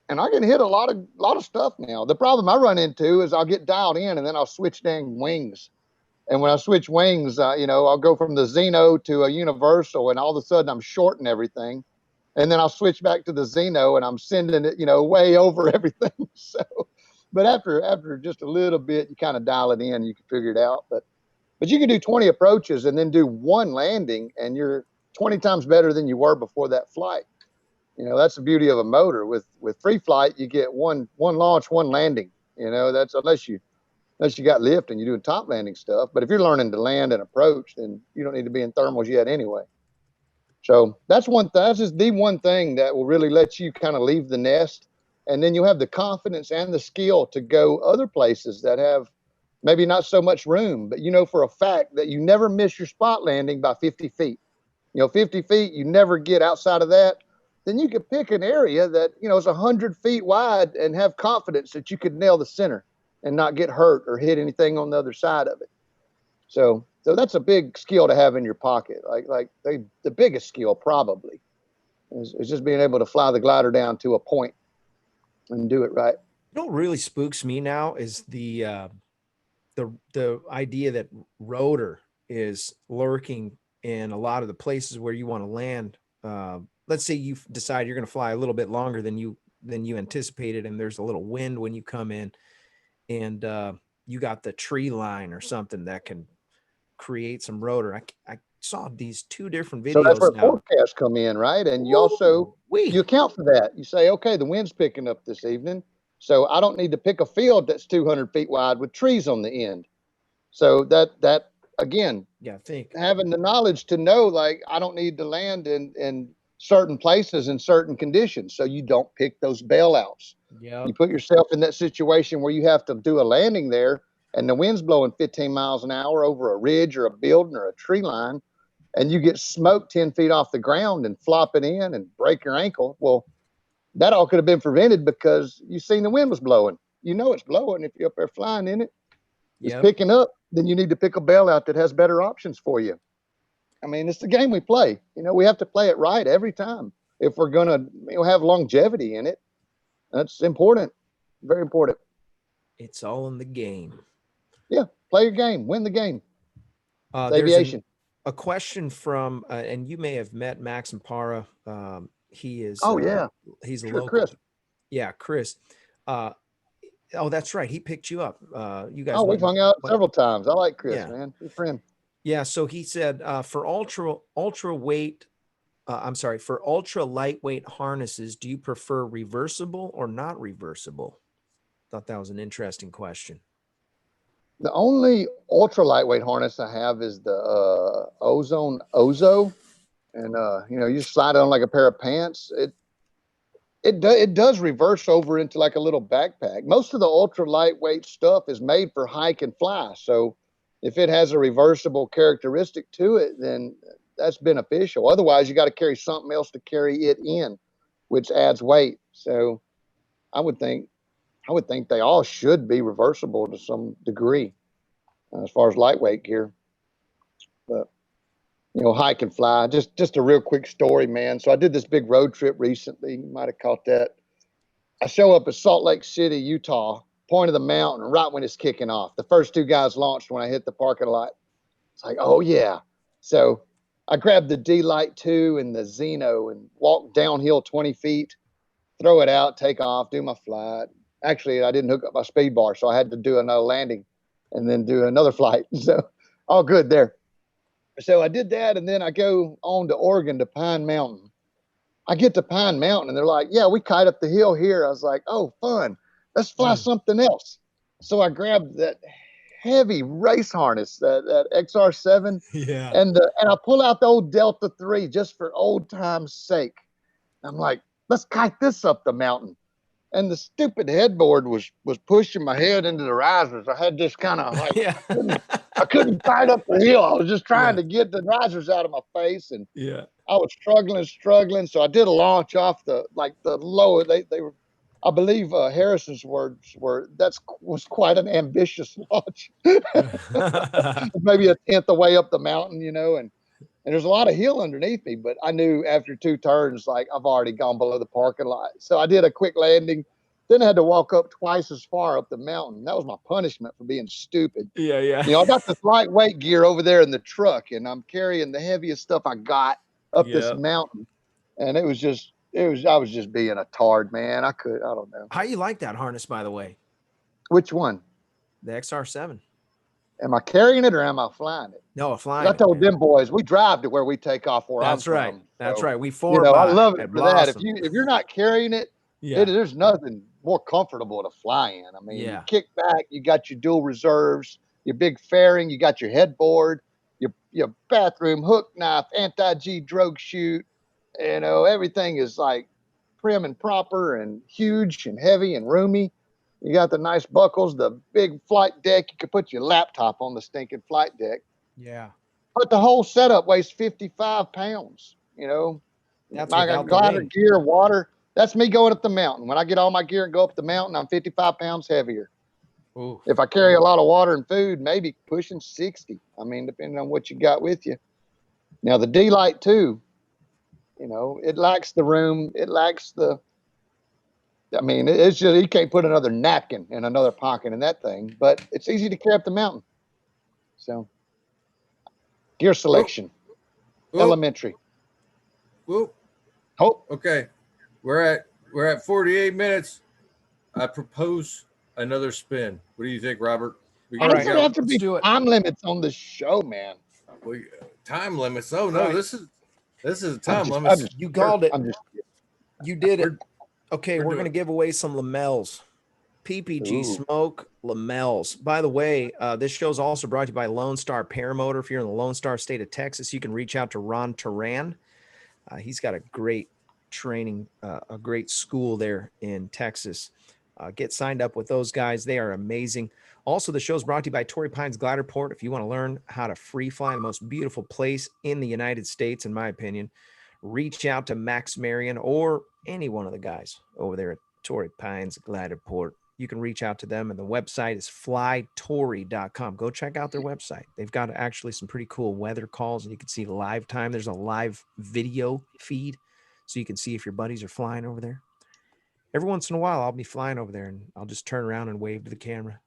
And I can hit a lot of stuff now. The problem I run into is I'll get dialed in and then I'll switch dang wings. And when I switch wings, I'll go from the Xeno to a Universal and all of a sudden I'm shorting everything. And then I'll switch back to the Xeno and I'm sending it, way over everything. So, but after just a little bit, you kind of dial it in, you can figure it out. But you can do 20 approaches and then do one landing and you're 20 times better than you were before that flight. That's the beauty of a motor. With free flight, you get one launch, one landing. That's unless you got lift and you're doing top landing stuff. But if you're learning to land and approach, then you don't need to be in thermals yet anyway. So that's just the one thing that will really let you kind of leave the nest. And then you have the confidence and the skill to go other places that have maybe not so much room, but for a fact that you never miss your spot landing by 50 feet. 50 feet, you never get outside of that. Then you could pick an area that, is 100 feet wide and have confidence that you could nail the center and not get hurt or hit anything on the other side of it. So that's a big skill to have in your pocket. The biggest skill probably is just being able to fly the glider down to a point and do it right. What really spooks me now is the idea that rotor is lurking in a lot of the places where you want to land. Let's say you decide you're going to fly a little bit longer than you anticipated, and there's a little wind when you come in, and you got the tree line or something that can create some rotor. I saw these two different videos. So that's where now. forecasts come in, right? And you also you account for that. You say, okay, the wind's picking up this evening, so I don't need to pick a field that's 200 feet wide with trees on the end. So that again, having the knowledge to know, like, I don't need to land in certain places in certain conditions, so you don't pick those bailouts. Yeah, you put yourself in that situation where you have to do a landing there, and the wind's blowing 15 miles an hour over a ridge or a building or a tree line, and you get smoked 10 feet off the ground and flop it in and break your ankle. Well, that all could have been prevented because you seen the wind was blowing. It's blowing if you're up there flying in it. It's picking up, then you need to pick a bailout that has better options for you. I mean, it's the game we play. We have to play it right every time if we're going to have longevity in it. That's important. Very important. It's all in the game. Yeah. Play your game. Win the game. Aviation. A question from, and you may have met Max and Para. He is. Oh, yeah. He's a sure, local. Chris. Yeah, Chris. Oh, that's right. He picked you up. You guys. Oh, we've hung out several times. I like Chris, man. Good friend. Yeah. So he said for ultra lightweight harnesses, do you prefer reversible or not reversible? Thought that was an interesting question. The only ultra lightweight harness I have is the Ozone Ozo, and you just slide it on like a pair of pants. It does reverse over into like a little backpack. Most of the ultra lightweight stuff is made for hike and fly. So if it has a reversible characteristic to it, then that's beneficial. Otherwise, you got to carry something else to carry it in, which adds weight. So I would think they all should be reversible to some degree as far as lightweight gear. But hike and fly. Just a real quick story, man. So I did this big road trip recently. You might have caught that. I show up at Salt Lake City, Utah, point of the mountain, right when it's kicking off. The first two guys launched when I hit the parking lot. It's like, oh yeah. So I grabbed the D-Lite 2 and the Xeno and walked downhill 20 feet, throw it out, take off, do my flight. Actually, I didn't hook up my speed bar, so I had to do another landing and then do another flight. So all good there. So I did that, and then I go on to Oregon to Pine Mountain. I get to Pine Mountain, and they're like, yeah, we kite up the hill here. I was like, oh, fun. Let's fly something else. So I grabbed that heavy race harness, that XR7, Yeah. and I pull out the old Delta 3 just for old time's sake. I'm like, let's kite this up the mountain. And the stupid headboard was pushing my head into the risers. I had this kind of like, Yeah. I couldn't kite up the hill. I was just trying to get the risers out of my face, and Yeah. I was struggling. So I did a launch off the lower. They were, I believe Harrison's words were, was quite an ambitious launch. Maybe a tenth of the way up the mountain, and there's a lot of hill underneath me, but I knew after 2 turns, like I've already gone below the parking lot. So I did a quick landing, then I had to walk up twice as far up the mountain. That was my punishment for being stupid. Yeah. I got this lightweight gear over there in the truck, and I'm carrying the heaviest stuff I got up this mountain. And I was just being a tard, man. I don't know. How you like that harness, by the way? Which one? The XR7. Am I carrying it or am I flying it? No, flying. I told them boys, we drive to where we take off where I'm from. Right. That's so, right. We form. I love it for Blossom. that. If you're not carrying it, there's nothing more comfortable to fly in. I mean, you kick back, you got your dual reserves, your big fairing, you got your headboard, your bathroom hook knife, anti-G drogue chute. Everything is like prim and proper and huge and heavy and roomy. You got the nice buckles, the big flight deck. You could put your laptop on the stinking flight deck. Yeah. But the whole setup weighs 55 pounds. That's my glider gear, water. That's me going up the mountain. When I get all my gear and go up the mountain, I'm 55 pounds heavier. Ooh. If I carry a lot of water and food, maybe pushing 60. I mean, depending on what you got with you. Now, the D-Lite 2, it lacks the room. It lacks it's just, you can't put another napkin in another pocket in that thing, but it's easy to carry up the mountain. So, gear selection, elementary. Whoop. Oh, okay. We're at 48 minutes. I propose another spin. What do you think, Robert? All right, there have to be time limits on the show, man. Time limits? Oh no, this is a time limit. You called it. You did it. Okay, we're going to give away some lamels. PPG Smoke lamels. By the way, this show is also brought to you by Lone Star Paramotor. If you're in the Lone Star state of Texas, you can reach out to Ron Turan. He's got a great training, a great school there in Texas. Get signed up with those guys. They are amazing. Also, the show is brought to you by Torrey Pines Glider Port. If you want to learn how to free fly, the most beautiful place in the United States, in my opinion, reach out to Max Marion or any one of the guys over there at Torrey Pines Glider Port. You can reach out to them, and the website is flytorrey.com. Go check out their website. They've got actually some pretty cool weather calls, and you can see live time. There's a live video feed, so you can see if your buddies are flying over there. Every once in a while, I'll be flying over there, and I'll just turn around and wave to the camera.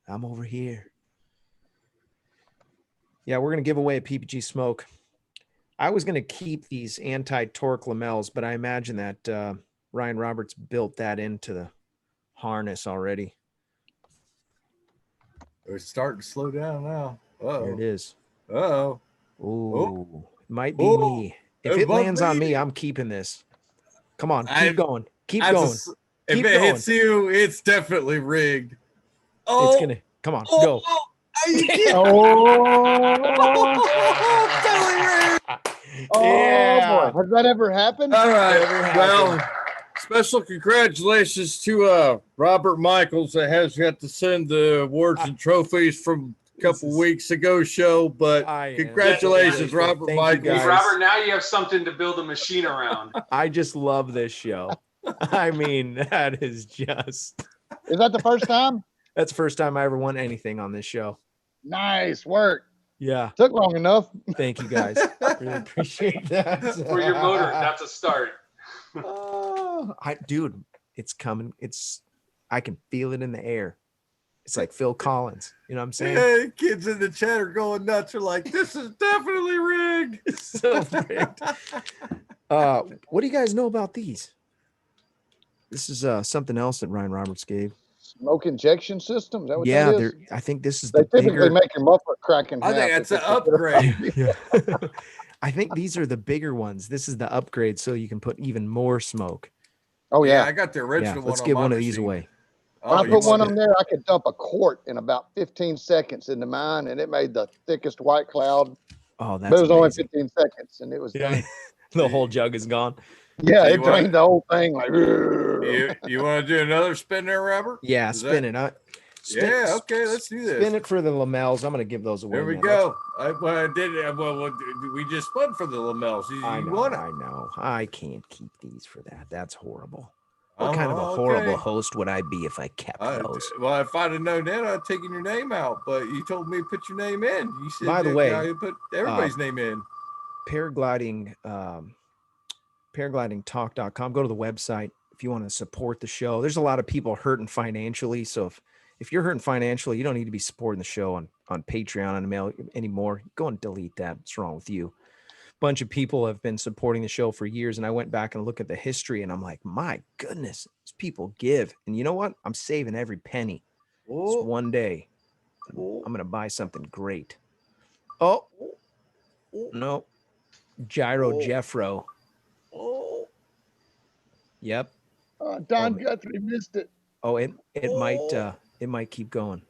I'm over here. Yeah, we're going to give away a PPG Smoke. I was going to keep these anti-torque lamels, but I imagine that Ryan Roberts built that into the harness already. We're starting to slow down now. Uh-oh. There it is. Uh-oh. Ooh, might be me. If it lands on me, I'm keeping this. Come on, keep going. Keep going. If Keep it going. hits you, it's definitely rigged. Oh, It's gonna come on, go. Are you kidding? Oh boy, has that ever happened? All right. Never Well, happened. special congratulations to Robert Michaels that has got to send the awards and trophies from a couple weeks ago show. But congratulations, Robert Thank you, Michaels. guys. Hey, Robert, now you have something to build a machine around. I just love this show. I mean, that is just. Is that the first time? That's the first time I ever won anything on this show. Nice work. Yeah. Took long enough. Thank you, guys. Really appreciate that. For your motor, that's a start. Dude, it's coming. I can feel it in the air. It's like Phil Collins. You know what I'm saying? Hey, kids in the chat are going nuts. They're like, this is definitely rigged. So rigged. What do you guys know about these? This is something else that Ryan Roberts gave. Smoke injection system? Is that what Yeah, that is? I think this is they the typically bigger. make your muffler crack in I half. think that's an upgrade. Yeah. I think these are the bigger ones. This is the upgrade, so you can put even more smoke. Oh yeah, I got the original one. Let's give one of these away. When I put one on there, I could dump a quart in about 15 seconds into mine, and it made the thickest white cloud. Oh, that's but it was only amazing. 15 seconds, and it was done. The whole jug is gone. Yeah, it drained the whole thing. Like, you want to do another spin there, Robert? Yeah, spin it. Yeah, okay, let's do this. Spin it for the lamels. I'm going to give those away. There we go. We just spun for the lamels. I know. I can't keep these for that. That's horrible. What kind of a horrible host would I be if I kept those? Well, if I'd have known that, I'd have taken your name out. But you told me to put your name in. You said, by the way, you put everybody's name in. Paragliding, paraglidingtalk.com. Go to the website if you want to support the show. There's a lot of people hurting financially. So if you're hurting financially, you don't need to be supporting the show on Patreon and mail anymore. Go and delete that. What's wrong with you? Bunch of people have been supporting the show for years, and I went back and looked at the history, and I'm like, my goodness, these people give. And you know what? I'm saving every penny. It's one day I'm gonna buy something great. Oh no, Gyro Jeffro. Yep. Don Guthrie missed it. Oh, it might keep going.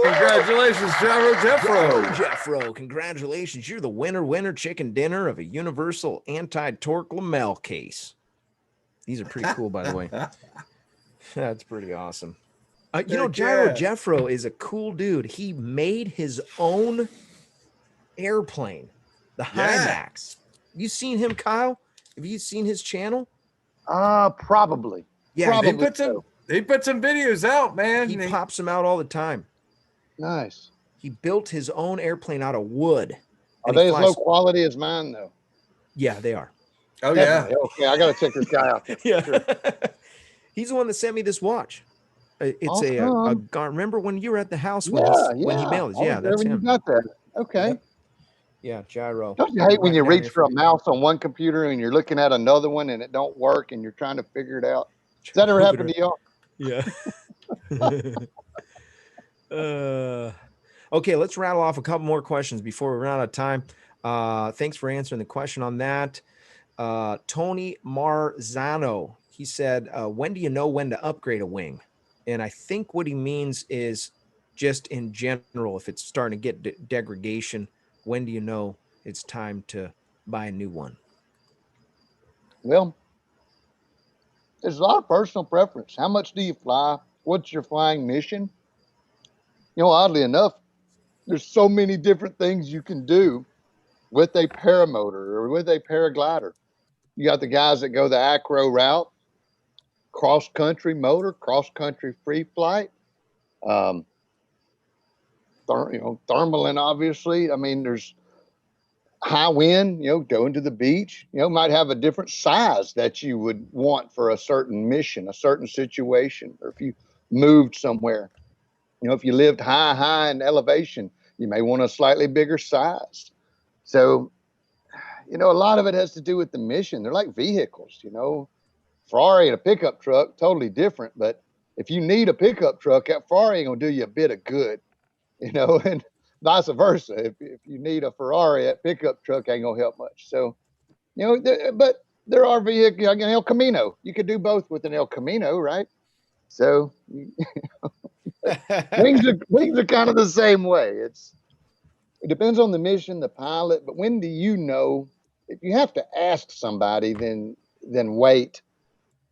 Congratulations, Gyro Jeffro. Jeffro, congratulations. You're the winner chicken dinner of a universal anti-torque lamel case. These are pretty cool, by the way. That's pretty awesome. Gyro Jeffro is a cool dude. He made his own airplane, the Hymax. You seen him, Kyle? Have you seen his channel? Probably. Yeah, probably. He put some videos out, man. He pops them out all the time. Nice. He built his own airplane out of wood. Are they as low quality as mine, though? Yeah, they are. Oh, definitely. Yeah. Okay, I got to check this guy out. Yeah. Sure. He's the one that sent me this watch. It's awesome. a remember when you were at the house when he mailed it? Yeah, that's him. You got that. Okay. Yeah, Gyro. Don't you hate when you reach for a mouse on one computer and you're looking at another one and it don't work and you're trying to figure it out? Does that ever happen to y'all? Yeah. Okay, let's rattle off a couple more questions before we run out of time. Thanks for answering the question on that. Tony Marzano, he said, when do you know when to upgrade a wing? And I think what he means is just in general, if it's starting to get degradation, when do you know it's time to buy a new one? Well, there's a lot of personal preference. How much do you fly? What's your flying mission? You know, oddly enough, there's so many different things you can do with a paramotor or with a paraglider. You got the guys that go the acro route, cross-country motor, cross-country free flight, thermaling, obviously. I mean, there's high wind, going to the beach, might have a different size that you would want for a certain mission, a certain situation, or if you moved somewhere. If you lived high in elevation, you may want a slightly bigger size. So, a lot of it has to do with the mission. They're like vehicles, Ferrari and a pickup truck, totally different, but if you need a pickup truck, that Ferrari ain't gonna do you a bit of good, and vice versa. If you need a Ferrari, that pickup truck ain't gonna help much. So, but there are vehicles, like an El Camino. You could do both with an El Camino, right? So wings are kind of the same way. It depends on the mission, the pilot, but when do you know? If you have to ask somebody, then wait,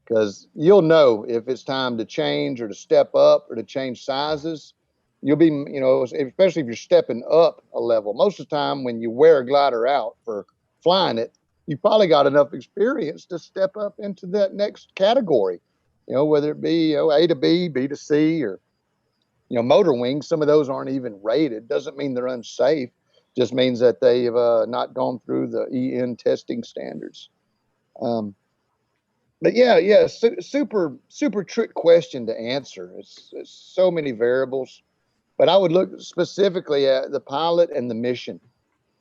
because you'll know if it's time to change or to step up or to change sizes. You'll be, especially if you're stepping up a level. Most of the time, when you wear a glider out for flying it, you probably got enough experience to step up into that next category. Whether it be A to B, B to C, or motor wings. Some of those aren't even rated. Doesn't mean they're unsafe. Just means that they've not gone through the EN testing standards. But yeah, super trick question to answer. It's so many variables. But I would look specifically at the pilot and the mission,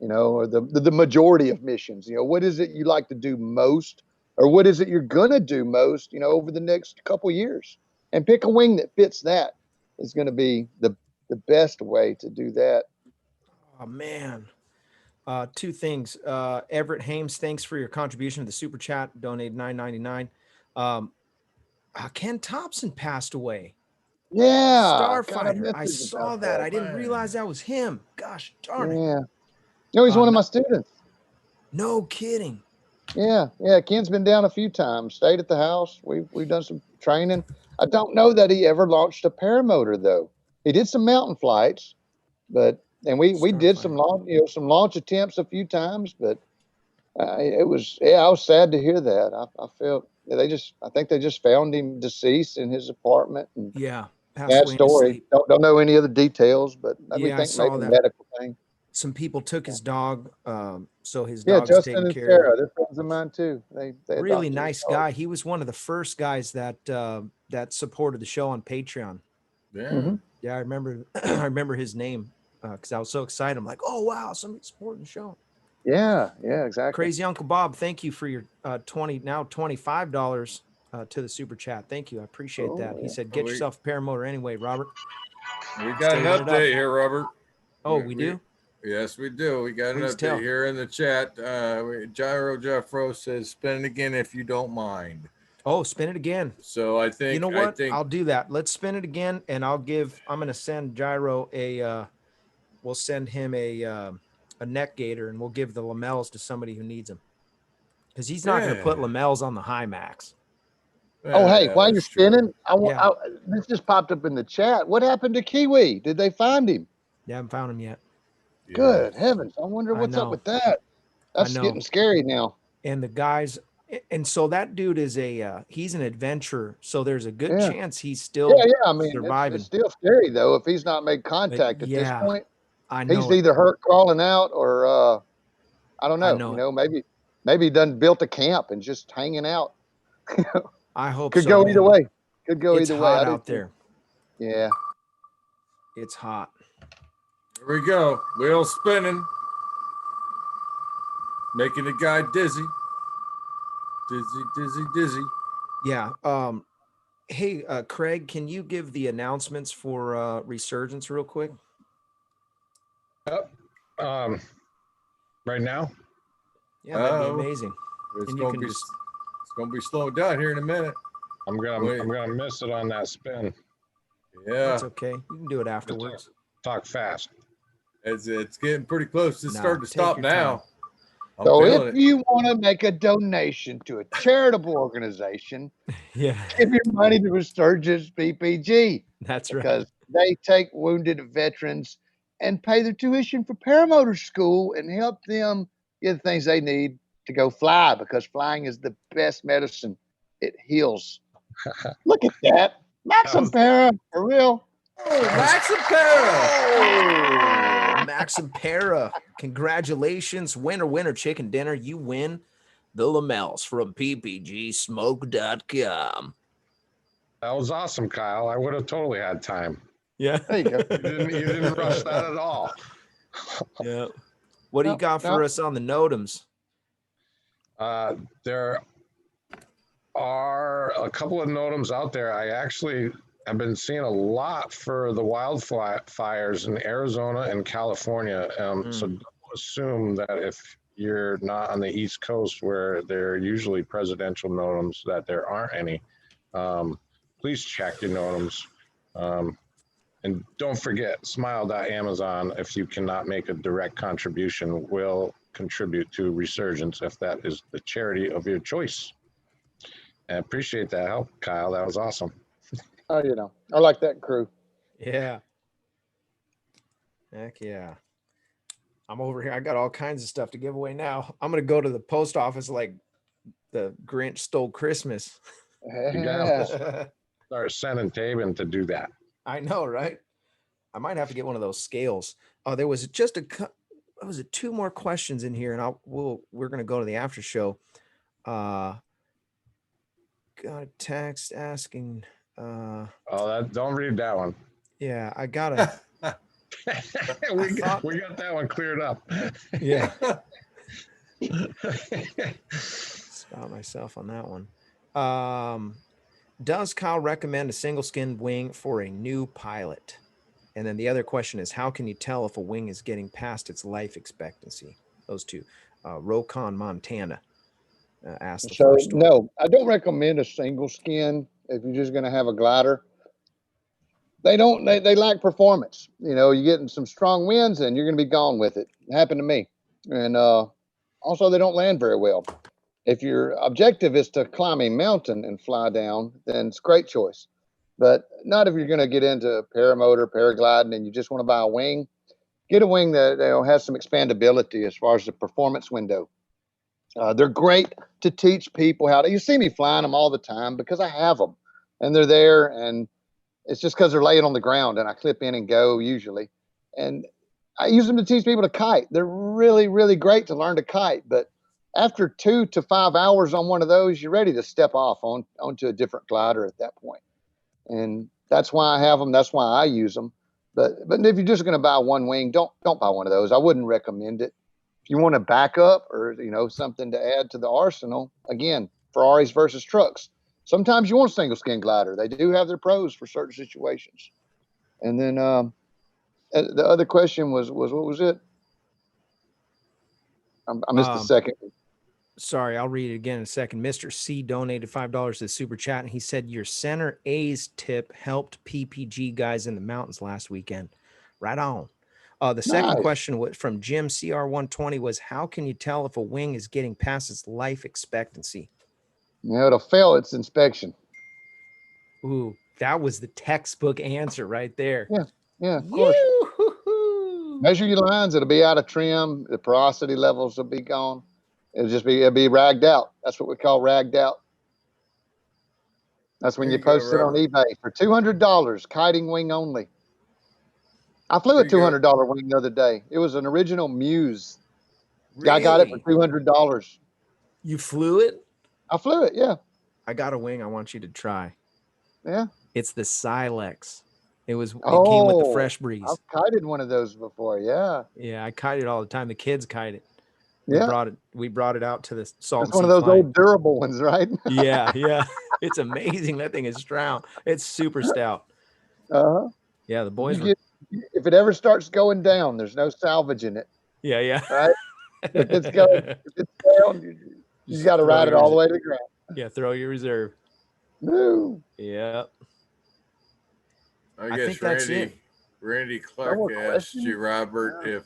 or the majority of missions. What is it you like to do most, or what is it you're gonna do most, over the next couple years, and pick a wing that fits that. Is going to be the best way to do that. Oh man. Two things. Everett Hames, thanks for your contribution to the super chat. Donated $9.99. Ken Thompson passed away. Yeah, Starfighter. I saw that. I didn't realize that was him. Gosh darn it. Yeah. He's one of my students. No kidding. Yeah. Ken's been down a few times. Stayed at the house. We've done some training. I don't know that he ever launched a paramotor though. He did some mountain flights, and we did some launch attempts a few times, but I was sad to hear that. I felt I think they just found him deceased in his apartment. And that story. Don't know any other details, but we think maybe a medical thing. Some people took his dog, so his dog's Justin taken and care Sarah, of. they're friends of mine too. They really nice guy. He was one of the first guys that supported the show on Patreon. Yeah, yeah. I remember his name because I was so excited. I'm like, oh wow, somebody supporting the show. Yeah, exactly. Crazy Uncle Bob, thank you for your $25 to the super chat. Thank you, I appreciate that. He said, "Get yourself a paramotor anyway, Robert." We got an update here, Robert. Oh, we do. Yes, we do. We got an update here in the chat. Gyro Jeffro says, "Spin it again if you don't mind." Oh, spin it again. So I think you know what? I'll do that. Let's spin it again, and I'm going to send Gyro we'll send him a neck gaiter, and we'll give the lamels to somebody who needs them, because he's not going to put lamels on the high max. Oh, hey, while you're spinning, this just popped up in the chat. What happened to Kiwi? Did they find him? They haven't found him yet. Good heavens. I wonder what's up with that. That's getting scary now. And the guys, and so that dude is he's an adventurer. So there's a good chance he's still surviving. It's still scary though if he's not made contact at this point. I know he's either hurt crawling out or I don't know. Maybe he done built a camp and just hanging out. I hope could go either way. Could go it's either way. Hot out there. Yeah. It's hot. Here we go. Wheel spinning. Making the guy dizzy. Dizzy. Yeah. Hey, Craig, can you give the announcements for Resurgence real quick? Yep. Right now? Yeah, that'd be amazing. It's gonna be slowed down here in a minute. I'm gonna miss it on that spin. Yeah. That's okay. You can do it afterwards. Talk fast. It's getting pretty close. It's starting to stop now. So if you want to make a donation to a charitable organization, give your money to Resurgence PPG. That's right. Because they take wounded veterans and pay their tuition for paramotor school and help them get the things they need to go fly, because flying is the best medicine. It heals. Look at that. Maxim Para, for real. Oh, Maxim Para. Oh, Maxim Para. Congratulations. Winner, chicken dinner. You win the lamels from ppgsmoke.com. That was awesome, Kyle. I would have totally had time. Yeah. There you go. You didn't rush that at all. Yeah. What do you got for us on the NOTAMs? There are a couple of NOTAMs out there. I actually I've been seeing a lot for the wildfires in Arizona and California. So don't assume that if you're not on the East Coast where there are usually presidential NOTAMs that there aren't any. Please check your NOTAMs. And don't forget, smile.amazon, if you cannot make a direct contribution, will contribute to Resurgence if that is the charity of your choice. I appreciate that help, Kyle. That was awesome. Oh, you know, I like that crew. Yeah. Heck yeah. I'm over here. I got all kinds of stuff to give away now. I'm going to go to the post office like the Grinch stole Christmas. You gotta start sending Taven to do that. I know, right? I might have to get one of those scales. Oh, there was just two more questions in here, and we're going to go to the after show. Got a text asking. Don't read that one. Yeah, I gotta. we got that one cleared up. Yeah. Stop myself on that one. Does Kyle recommend a single skin wing for a new pilot? And then the other question is, how can you tell if a wing is getting past its life expectancy? Those two. Rokon, Montana asked the first one. No, I don't recommend a single skin if you're just going to have a glider. They lack performance. You know, you're getting some strong winds and you're going to be gone with it. It happened to me. And also, they don't land very well. If your objective is to climb a mountain and fly down, then it's a great choice. But not if you're going to get into paramotor, paragliding, and you just want to buy a wing. Get a wing that has some expandability as far as the performance window. They're great to teach people how to. You see me flying them all the time because I have them, and they're there, and it's just because they're laying on the ground, and I clip in and go usually. And I use them to teach people to kite. They're really, really great to learn to kite, but after 2 to 5 hours on one of those, you're ready to step off onto a different glider at that point. And that's why I have them. That's why I use them. But if you're just going to buy one wing, don't buy one of those. I wouldn't recommend it. If you want a backup or something to add to the arsenal, again, Ferraris versus trucks. Sometimes you want a single skin glider. They do have their pros for certain situations. And then the other question was what was it? I missed the second. Sorry, I'll read it again in a second. Mr. C donated $5 to the super chat, and he said your center A's tip helped PPG guys in the mountains last weekend. Right on. The second question was from Jim CR120 was, how can you tell if a wing is getting past its life expectancy? It'll fail its inspection. Ooh, that was the textbook answer right there. Yeah, of course. Measure your lines. It'll be out of trim. The porosity levels will be gone. It'll be ragged out. That's what we call ragged out. That's when you post it on eBay for $200, kiting wing only. I flew a $200 wing the other day. It was an original Muse. Really? I got it for $200. You flew it? I flew it, yeah. I got a wing I want you to try. Yeah. It's the Silex. It came with the Fresh Breeze. I've kited one of those before, yeah. Yeah, I kite it all the time. The kids kite it. Yeah. We brought it out to the salt. It's one of those old durable ones, right? Yeah. It's amazing. That thing is stout. It's super stout. Yeah, the boys if it ever starts going down, there's no salvaging it. Yeah. Right? If it's down, you got to ride it all the way to the ground. Yeah, throw your reserve. No. Yeah. I guess Randy Clark asked you, Robert, if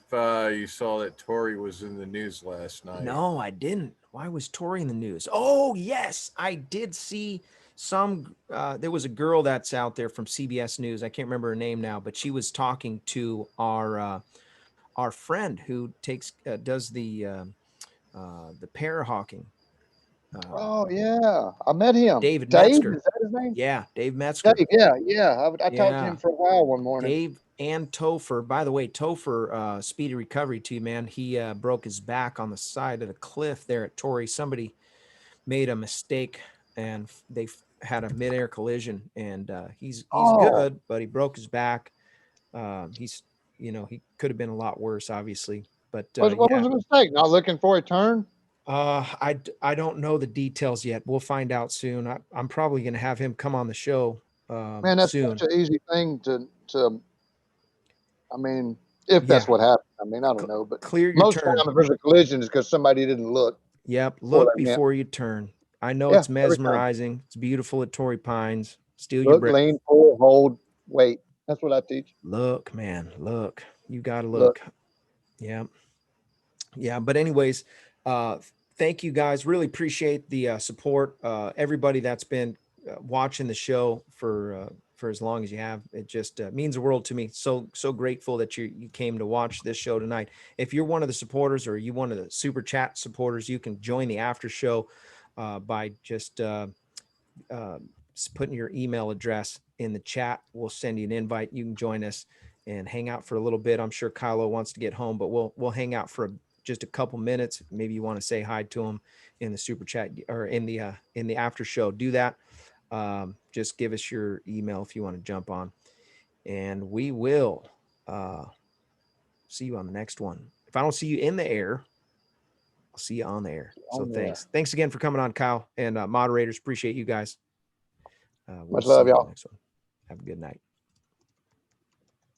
you saw that Tori was in the news last night. No, I didn't. Why was Tori in the news? Oh, yes, I did see there was a girl that's out there from CBS News. I can't remember her name now, but she was talking to our friend who does the parahawking. Oh yeah, I met him. Dave Metzger. Is that his name? Yeah, Dave Metzger. Dave, yeah. I talked to him for a while one morning. Dave and Topher. By the way, Topher, speedy recovery to you, man. He broke his back on the side of the cliff there at Torrey. Somebody made a mistake and they had a midair collision, and he's good, but he broke his back. He could have been a lot worse, obviously. But what was the mistake? Not looking for a turn? I don't know the details yet. We'll find out soon. I'm probably going to have him come on the show Man, that's soon. such an easy thing to. I mean, if that's Yeah. what happened. I mean, I don't know, but Clear your most turn. time if there's a collision, it's because somebody didn't look. Yep. Before Look they met. before you turn. I know Yeah, it's every time. mesmerizing. It's beautiful at Torrey Pines. Steal your Look, breath. lean, pull, hold, wait. That's what I teach. Look, man. Look. You got to Look. look. Yeah. Yeah. But anyways, thank you guys. Really appreciate the support. Everybody that's been watching the show for as long as you have. It just means the world to me. So grateful that you came to watch this show tonight. If you're one of the supporters or you one of the super chat supporters, you can join the after show by just putting your email address in the chat. We'll send you an invite. You can join us and hang out for a little bit. I'm sure Kylo wants to get home, but we'll hang out for just a couple minutes. Maybe you want to say hi to him in the super chat or in the after show. Do that. Just give us your email if you want to jump on, and we will see you on the next one. If I don't see you in the air, I'll see you on the air. So thanks again for coming on, Kyle, and moderators. Appreciate you guys. We'll Much love, see you on y'all. the next one. Have a good night.